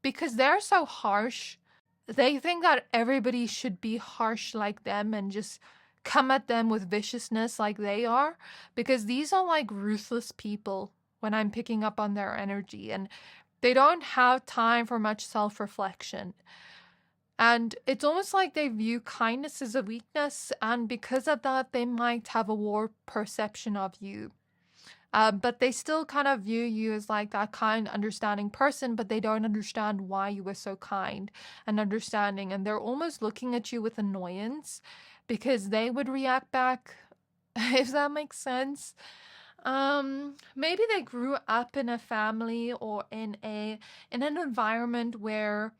because they're so harsh, they think that everybody should be harsh like them and just come at them with viciousness like they are, because these are like ruthless people when I'm picking up on their energy, and they don't have time for much self-reflection. And it's almost like they view kindness as a weakness, and because of that, they might have a warped perception of you. But they still kind of view you as like that kind, understanding person, but they don't understand why you were so kind and understanding. And they're almost looking at you with annoyance because they would react back, if that makes sense. Maybe they grew up in a family or in an environment where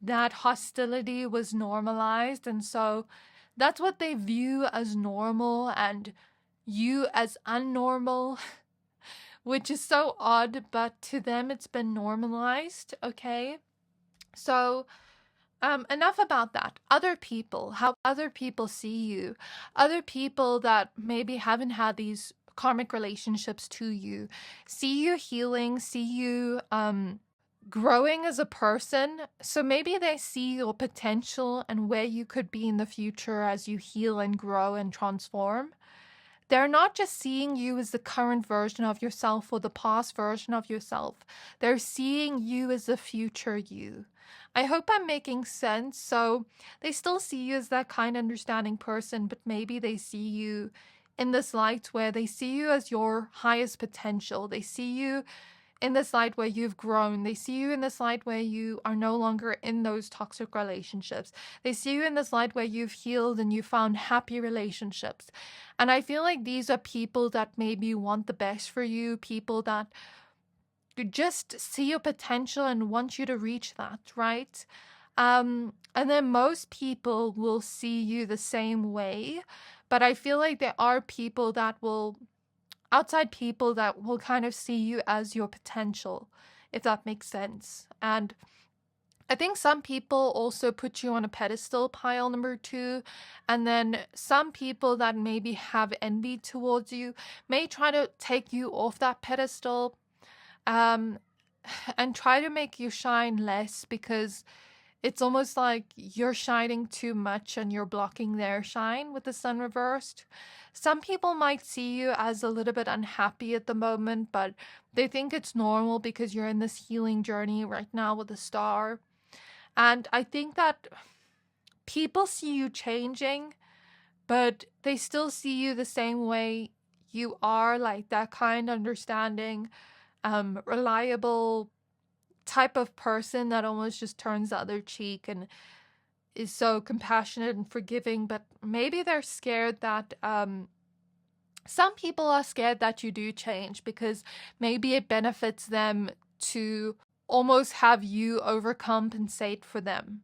that hostility was normalized, and so that's what they view as normal and you as unnormal, which is so odd, but to them it's been normalized, okay? So enough about that. Other people, how other people see you, other people that maybe haven't had these karmic relationships to you, see you healing, see you growing as a person. So maybe they see your potential and where you could be in the future as you heal and grow and transform. They're not just seeing you as the current version of yourself or the past version of yourself. They're seeing you as the future you. I hope I'm making sense. So they still see you as that kind, understanding person, but maybe they see you in this light where they see you as your highest potential. They see you in this light where you've grown. They see you in this light where you are no longer in those toxic relationships. They see you in this light where you've healed and you found happy relationships. And I feel like these are people that maybe want the best for you, people that just see your potential and want you to reach that, right? And then most people will see you the same way, but I feel like there are people that will, outside people that will kind of see you as your potential, if that makes sense. And I think some people also put you on a pedestal, pile number 2, and then some people that maybe have envy towards you may try to take you off that pedestal, and try to make you shine less, because it's almost like you're shining too much and you're blocking their shine with the sun reversed. Some people might see you as a little bit unhappy at the moment, but they think it's normal because you're in this healing journey right now with the star. And I think that people see you changing, but they still see you the same way you are, like that kind, understanding, reliable type of person that almost just turns the other cheek and is so compassionate and forgiving. But maybe they're scared that some people are scared that you do change, because maybe it benefits them to almost have you overcompensate for them.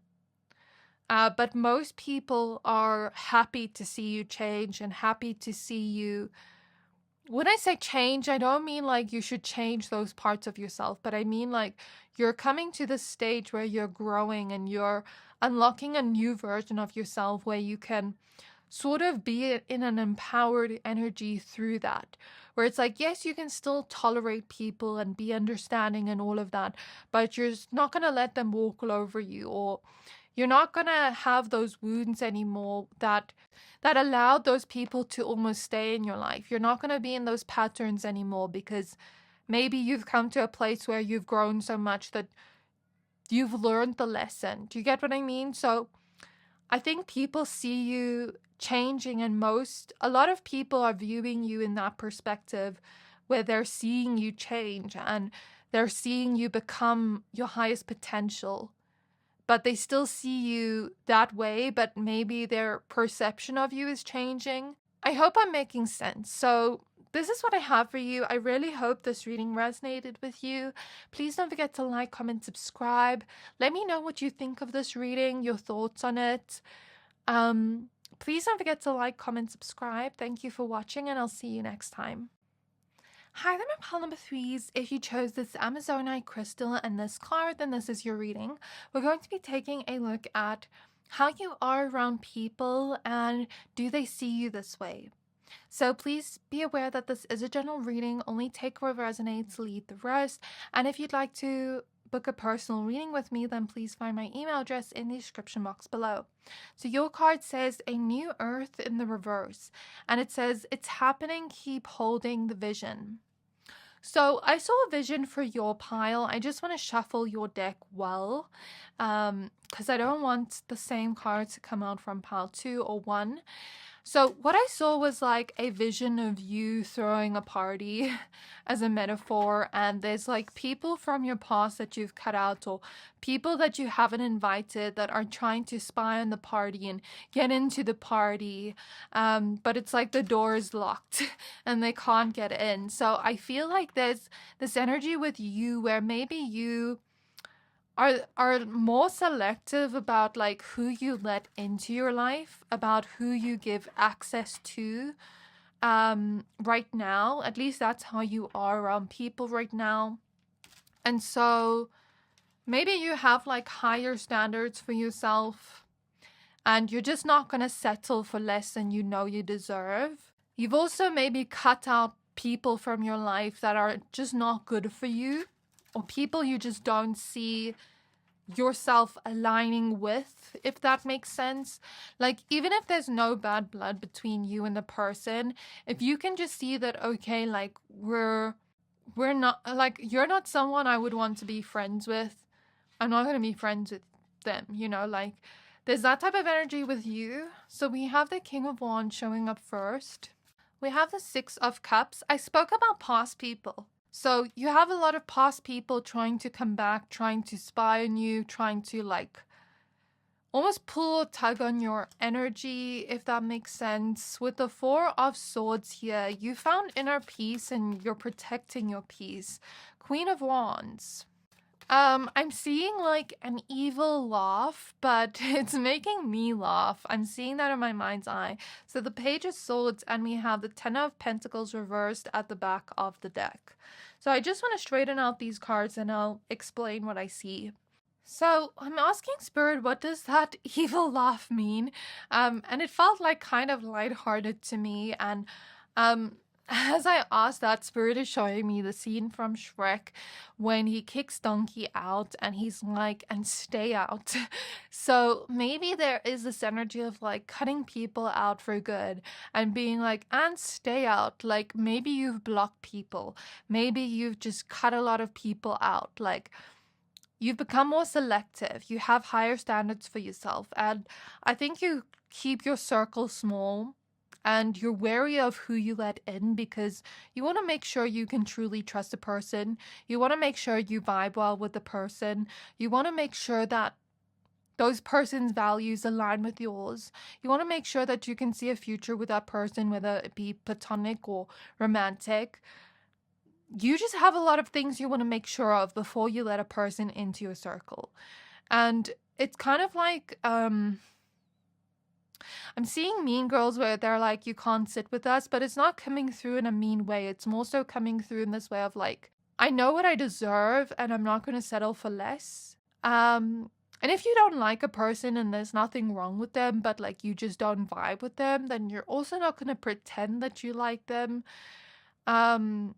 But most people are happy to see you change and happy to see you. When I say change, I don't mean like you should change those parts of yourself, but I mean like you're coming to this stage where you're growing and you're unlocking a new version of yourself where you can sort of be in an empowered energy through that. Where it's like, yes, you can still tolerate people and be understanding and all of that, but you're not going to let them walk all over you, or you're not going to have those wounds anymore that allowed those people to almost stay in your life. You're not going to be in those patterns anymore, because maybe you've come to a place where you've grown so much that you've learned the lesson. Do you get what I mean? So I think people see you changing, and a lot of people are viewing you in that perspective where they're seeing you change and they're seeing you become your highest potential. But they still see you that way, but maybe their perception of you is changing. I hope I'm making sense. So this is what I have for you. I really hope this reading resonated with you. Please don't forget to like, comment, subscribe. Let me know what you think of this reading, your thoughts on it. Please don't forget to like, comment, subscribe. Thank you for watching, and I'll see you next time. Hi, there, my pile number 3s. If you chose this Amazonite crystal and this card, then this is your reading. We're going to be taking a look at how you are around people and do they see you this way. So please be aware that this is a general reading. Only take what resonates, leave the rest. And if you'd like to book a personal reading with me, then please find my email address in the description box below. So your card says a new earth in the reverse, and it says it's happening, keep holding the vision. So I saw a vision for your pile. I just want to shuffle your deck well, because I don't want the same card to come out from pile 2 or 1. So what I saw was like a vision of you throwing a party as a metaphor, and there's like people from your past that you've cut out, or people that you haven't invited that are trying to spy on the party and get into the party, but it's like the door is locked and they can't get in. So I feel like there's this energy with you where maybe you are more selective about like who you let into your life, about who you give access to right now. At least that's how you are around people right now. And so maybe you have like higher standards for yourself, and you're just not going to settle for less than you know you deserve. You've also maybe cut out people from your life that are just not good for you, or people you just don't see yourself aligning with, if that makes sense. Like, even if there's no bad blood between you and the person, if you can just see that, okay, like we're not, like, you're not someone I would want to be friends with, I'm not going to be friends with them, you know, like there's that type of energy with you. So we have the King of Wands showing up first. We have the Six of Cups. I spoke about past people. So you have a lot of past people trying to come back, trying to spy on you, trying to like almost pull or tug on your energy, if that makes sense. With the Four of Swords here, you found inner peace and you're protecting your peace. Queen of Wands. I'm seeing like an evil laugh, but it's making me laugh. I'm seeing that in my mind's eye. So the Page of Swords, and we have the Ten of Pentacles reversed at the back of the deck. So I just want to straighten out these cards and I'll explain what I see. So I'm asking Spirit, what does that evil laugh mean? And it felt like kind of lighthearted to me. And as I asked that, Spirit is showing me the scene from Shrek when he kicks Donkey out and he's like, and stay out. So maybe there is this energy of like cutting people out for good and being like, and stay out. Like maybe you've blocked people. Maybe you've just cut a lot of people out. Like you've become more selective. You have higher standards for yourself. And I think you keep your circle small. And you're wary of who you let in because you want to make sure you can truly trust a person. You want to make sure you vibe well with the person. You want to make sure that those person's values align with yours. You want to make sure that you can see a future with that person, whether it be platonic or romantic. You just have a lot of things you want to make sure of before you let a person into your circle. And it's kind of like... I'm seeing Mean Girls where they're like, you can't sit with us, but it's not coming through in a mean way. It's more so coming through in this way of like, I know what I deserve and I'm not going to settle for less. And if you don't like a person and there's nothing wrong with them, but like you just don't vibe with them, then you're also not going to pretend that you like them. I'm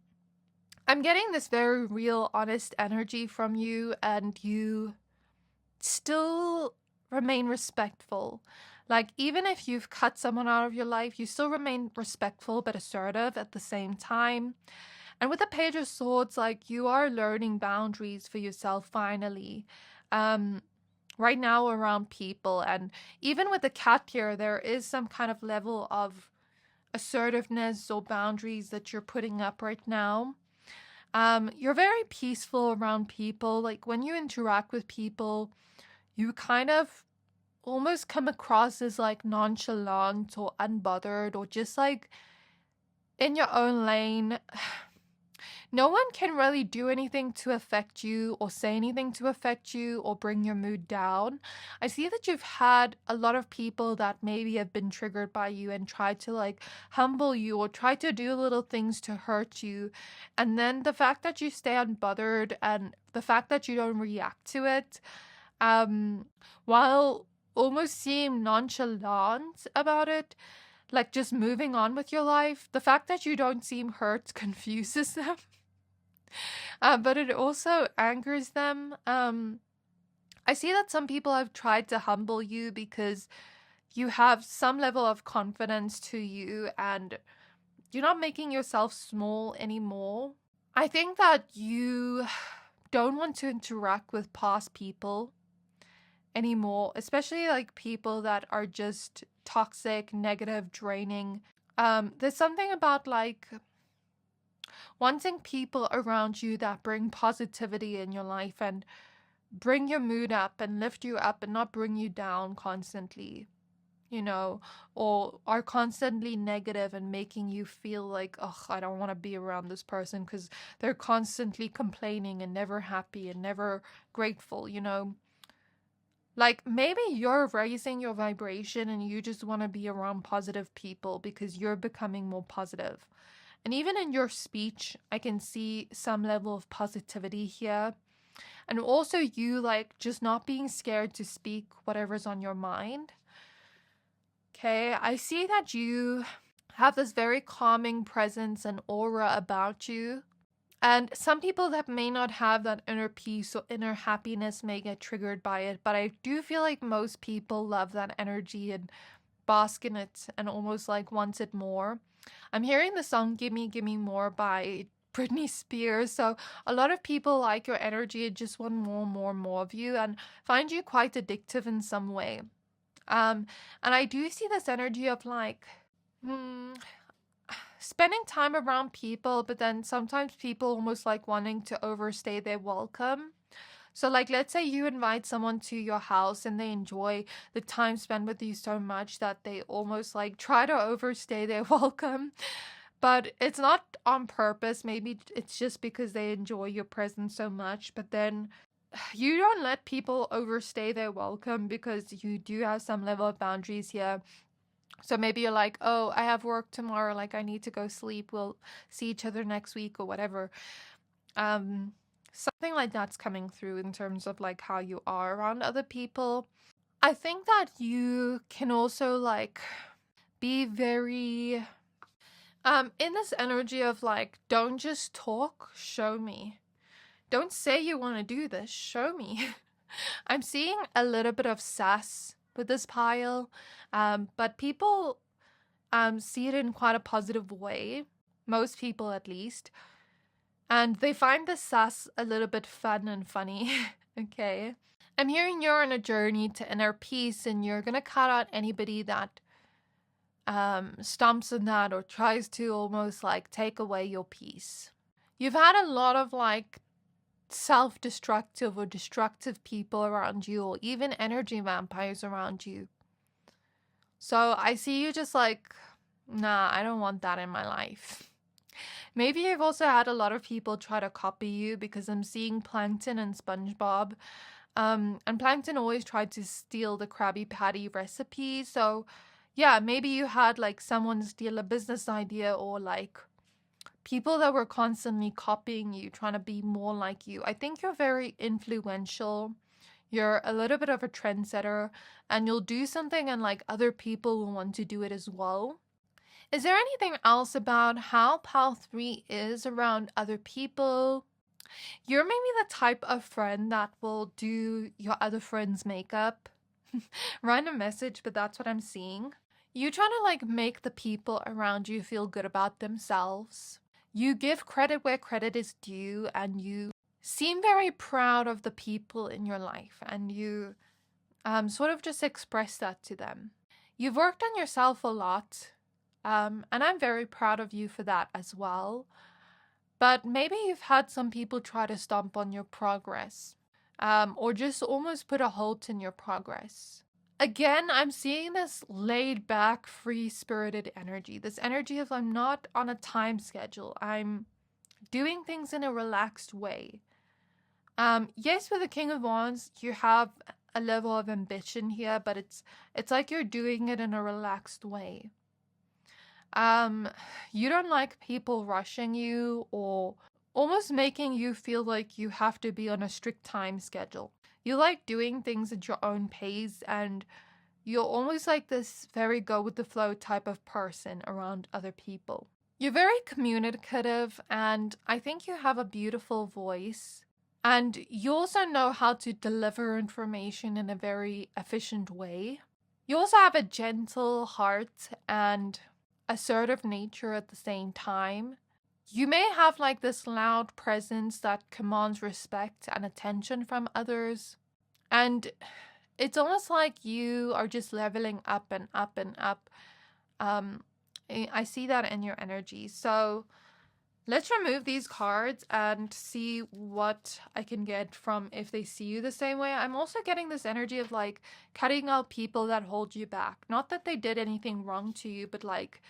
getting this very real, honest energy from you, and you still remain respectful. Like, even if you've cut someone out of your life, you still remain respectful but assertive at the same time. And with the Page of Swords, like, you are learning boundaries for yourself finally. Right now around people. And even with the cat here, there is some kind of level of assertiveness or boundaries that you're putting up right now. You're very peaceful around people. Like, when you interact with people, you kind of almost come across as like nonchalant or unbothered or just like in your own lane. No one can really do anything to affect you or say anything to affect you or bring your mood down. I see that you've had a lot of people that maybe have been triggered by you and tried to like humble you or try to do little things to hurt you. And then the fact that you stay unbothered and the fact that you don't react to it, while almost seem nonchalant about it, like just moving on with your life, the fact that you don't seem hurt confuses them. But it also angers them. I see that some people have tried to humble you because you have some level of confidence to you and you're not making yourself small anymore. I think that you don't want to interact with past people anymore, especially like people that are just toxic, negative, draining. There's something about like wanting people around you that bring positivity in your life and bring your mood up and lift you up and not bring you down constantly, you know, or are constantly negative and making you feel like, oh, I don't want to be around this person because they're constantly complaining and never happy and never grateful, you know. Like maybe you're raising your vibration and you just want to be around positive people because you're becoming more positive. And even in your speech, I can see some level of positivity here. And also you like just not being scared to speak whatever's on your mind. Okay, I see that you have this very calming presence and aura about you. And some people that may not have that inner peace or inner happiness may get triggered by it. But I do feel like most people love that energy and bask in it and almost like want it more. I'm hearing the song Gimme Gimme More by Britney Spears. So a lot of people like your energy and just want more of you and find you quite addictive in some way. And I do see this energy of like, spending time around people, but then sometimes people almost like wanting to overstay their welcome. So like, let's say you invite someone to your house and they enjoy the time spent with you so much that they almost like try to overstay their welcome. But it's not on purpose. Maybe it's just because they enjoy your presence so much. But then you don't let people overstay their welcome because you do have some level of boundaries here. So maybe you're like, oh, I have work tomorrow, like I need to go sleep. We'll see each other next week or whatever. Something like that's coming through in terms of like how you are around other people. I think that you can also like be very in this energy of like, don't just talk, show me. Don't say you want to do this, show me. I'm seeing a little bit of sass with this pile, but people see it in quite a positive way, most people at least, and they find the sass a little bit fun and funny. Okay, I'm hearing you're on a journey to inner peace and you're gonna cut out anybody that stomps on that or tries to almost like take away your peace. You've had a lot of like self-destructive or destructive people around you, or even energy vampires around you. So I see you just like, nah, I don't want that in my life. Maybe you've also had a lot of people try to copy you because I'm seeing Plankton and SpongeBob. And Plankton always tried to steal the Krabby Patty recipe. So yeah, maybe you had like someone steal a business idea, or like people that were constantly copying you, trying to be more like you. I think you're very influential. You're a little bit of a trendsetter, and you'll do something and like other people will want to do it as well. Is there anything else about how Pal 3 is around other people? You're maybe the type of friend that will do your other friend's makeup. Random message, but that's what I'm seeing. You trying to like make the people around you feel good about themselves. You give credit where credit is due, and you seem very proud of the people in your life, and you sort of just express that to them. You've worked on yourself a lot, and I'm very proud of you for that as well. But maybe you've had some people try to stomp on your progress, or just almost put a halt in your progress. Again, I'm seeing this laid back, free-spirited energy. This energy of I'm not on a time schedule. I'm doing things in a relaxed way. Yes, with the King of Wands, you have a level of ambition here, but it's like you're doing it in a relaxed way. You don't like people rushing you or almost making you feel like you have to be on a strict time schedule. You like doing things at your own pace, and you're almost like this very go with the flow type of person around other people. You're very communicative, and I think you have a beautiful voice. And you also know how to deliver information in a very efficient way. You also have a gentle heart and assertive nature at the same time. You may have like this loud presence that commands respect and attention from others. And it's almost like you are just leveling up and up and up. I see that in your energy. So let's remove these cards and see what I can get from if they see you the same way. I'm also getting this energy of like cutting out people that hold you back. Not that they did anything wrong to you, but like,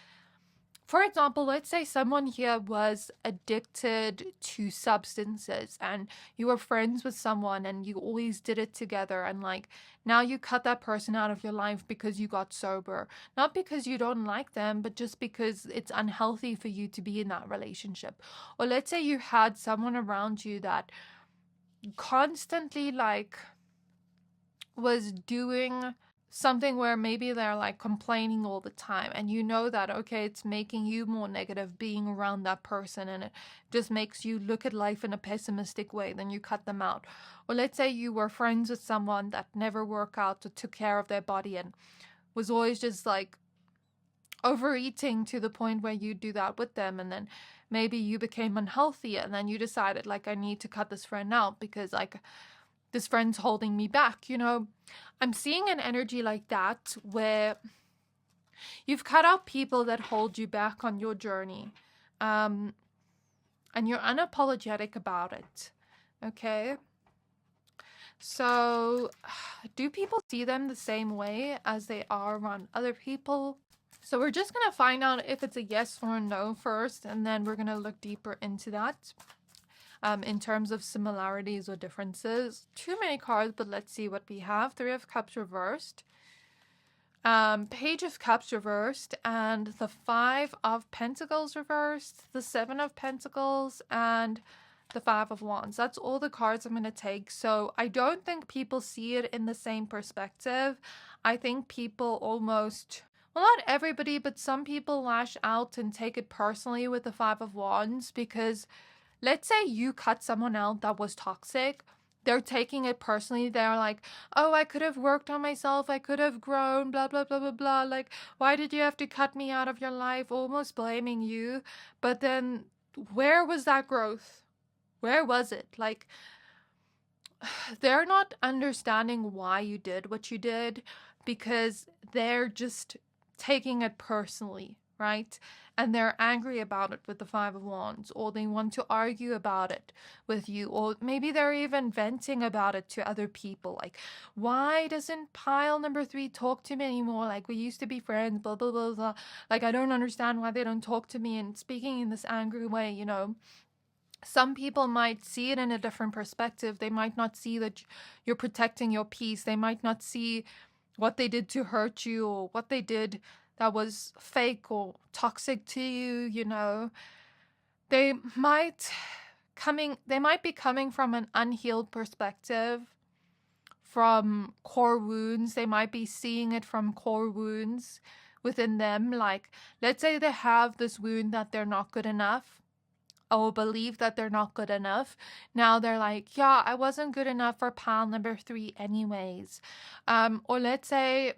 for example, let's say someone here was addicted to substances and you were friends with someone and you always did it together, and like now you cut that person out of your life because you got sober. Not because you don't like them, but just because it's unhealthy for you to be in that relationship. Or let's say you had someone around you that constantly like was doing something where maybe they're like complaining all the time, and you know that, okay, it's making you more negative being around that person, and it just makes you look at life in a pessimistic way, then you cut them out. Or let's say you were friends with someone that never worked out or took care of their body and was always just like overeating to the point where you do that with them, and then maybe you became unhealthy and then you decided like, I need to cut this friend out because like this friend's holding me back, you know. I'm seeing an energy like that where you've cut out people that hold you back on your journey. And you're unapologetic about it. Okay. So do people see them the same way as they are around other people? So we're just going to find out if it's a yes or a no first, and then we're going to look deeper into that. In terms of similarities or differences. Too many cards, but let's see what we have. Three of Cups reversed, Page of Cups reversed, and the Five of Pentacles reversed, the Seven of Pentacles, and the Five of Wands. That's all the cards I'm going to take. So I don't think people see it in the same perspective. I think people almost, well, not everybody, but some people lash out and take it personally with the Five of Wands, because let's say you cut someone out that was toxic. They're taking it personally. They're like, oh, I could have worked on myself. I could have grown, blah, blah, blah, blah, blah. Like, why did you have to cut me out of your life? Almost blaming you. But then where was that growth? Where was it? Like, they're not understanding why you did what you did because they're just taking it personally, right? And they're angry about it with the Five of Wands, or they want to argue about it with you, or maybe they're even venting about it to other people. Like, why doesn't pile number 3 talk to me anymore? Like, we used to be friends, blah, blah, blah, blah. Like, I don't understand why they don't talk to me, and speaking in this angry way, you know. Some people might see it in a different perspective. They might not see that you're protecting your peace. They might not see what they did to hurt you, or what they did that was fake or toxic to you, you know. They might be coming from an unhealed perspective, from core wounds. They might be seeing it from core wounds within them. Like, let's say they have this wound that they're not good enough, or believe that they're not good enough. Now they're like, yeah, I wasn't good enough for pile number 3 anyways. Or let's say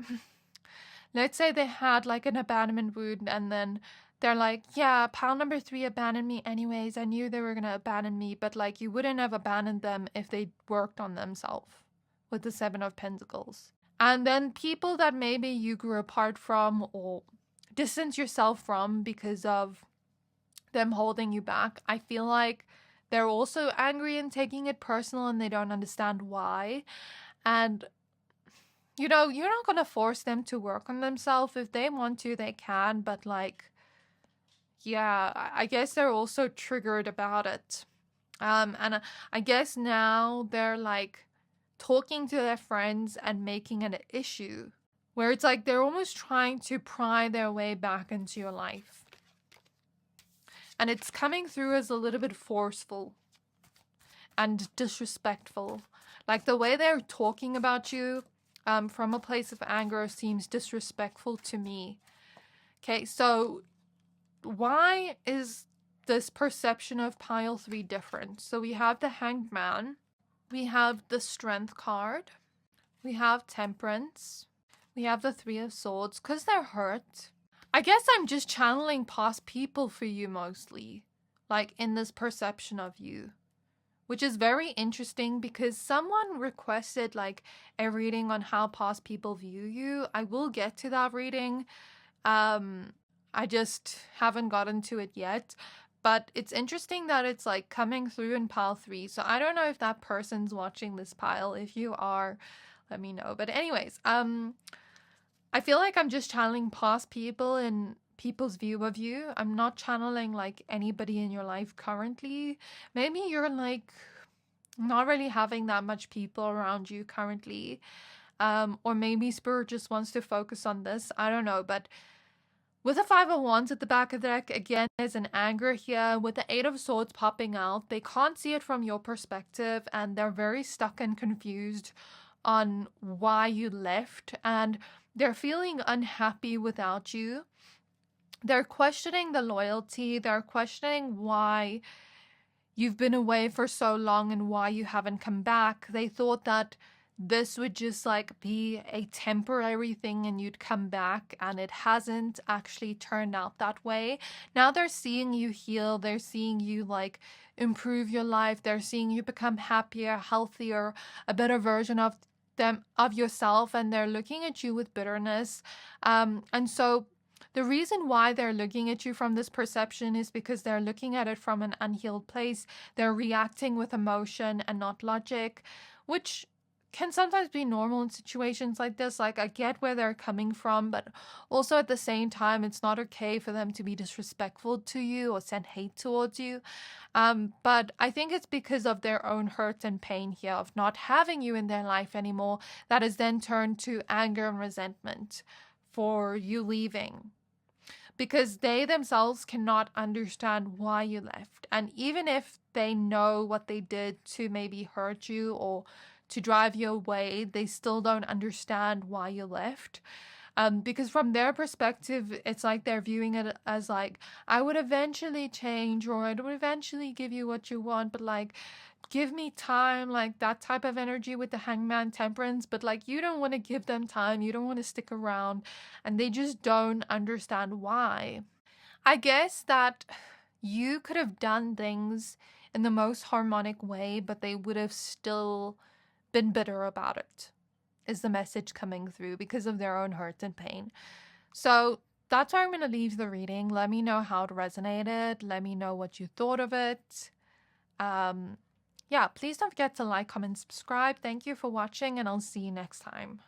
they had like an abandonment wound, and then they're like, yeah, pile number 3 abandoned me anyways. I knew they were going to abandon me, but like, you wouldn't have abandoned them if they worked on themselves, with the Seven of Pentacles. And then people that maybe you grew apart from or distance yourself from because of them holding you back, I feel like they're also angry and taking it personal, and they don't understand why. And you know, you're not going to force them to work on themselves. If they want to, they can. But like, yeah, I guess they're also triggered about it. And I guess now they're like talking to their friends and making it an issue, where it's like they're almost trying to pry their way back into your life. And it's coming through as a little bit forceful and disrespectful. Like, the way they're talking about you from a place of anger seems disrespectful to me. Okay, so why is this perception of pile 3 different? So we have the Hanged Man, we have the Strength card, we have Temperance, we have the 3 of Swords, because they're hurt. I guess I'm just channeling past people for you mostly. like in this perception of you, which is very interesting because someone requested like a reading on how past people view you. I will get to that reading. I just haven't gotten to it yet. But it's interesting that it's like coming through in pile 3. So I don't know if that person's watching this pile. If you are, let me know. But anyways, I feel like I'm just channeling past people and people's view of you. I'm not channeling like anybody in your life currently. Maybe you're like not really having that much people around you currently. Or maybe Spirit just wants to focus on this. I don't know. But with the Five of Wands at the back of the deck, again, there's an anger here. With the Eight of Swords popping out, they can't see it from your perspective, and they're very stuck and confused on why you left, and they're feeling unhappy without you. They're questioning the loyalty. They're questioning why you've been away for so long and why you haven't come back. They thought that this would just like be a temporary thing and you'd come back, and it hasn't actually turned out that way. Now they're seeing you heal. They're seeing you like improve your life. They're seeing you become happier, healthier, a better version of yourself, and they're looking at you with bitterness. And so the reason why they're looking at you from this perception is because they're looking at it from an unhealed place. They're reacting with emotion and not logic, which can sometimes be normal in situations like this. Like, I get where they're coming from, but also at the same time, it's not okay for them to be disrespectful to you or send hate towards you. But I think it's because of their own hurt and pain here of not having you in their life anymore that is then turned to anger and resentment for you leaving, because they themselves cannot understand why you left. And even if they know what they did to maybe hurt you or to drive you away, they still don't understand why you left. Because from their perspective, it's like they're viewing it as like, I would eventually change, or I would eventually give you what you want, but like, give me time, like that type of energy with the Hangman, Temperance. But like, you don't want to give them time, you don't want to stick around, and they just don't understand why. I guess that you could have done things in the most harmonic way, but they would have still been bitter about it, is the message coming through, because of their own hurt and pain. So that's where I'm going to leave the reading. Let me know how it resonated. Let me know what you thought of it. Yeah, please don't forget to like, comment, subscribe. Thank you for watching, and I'll see you next time.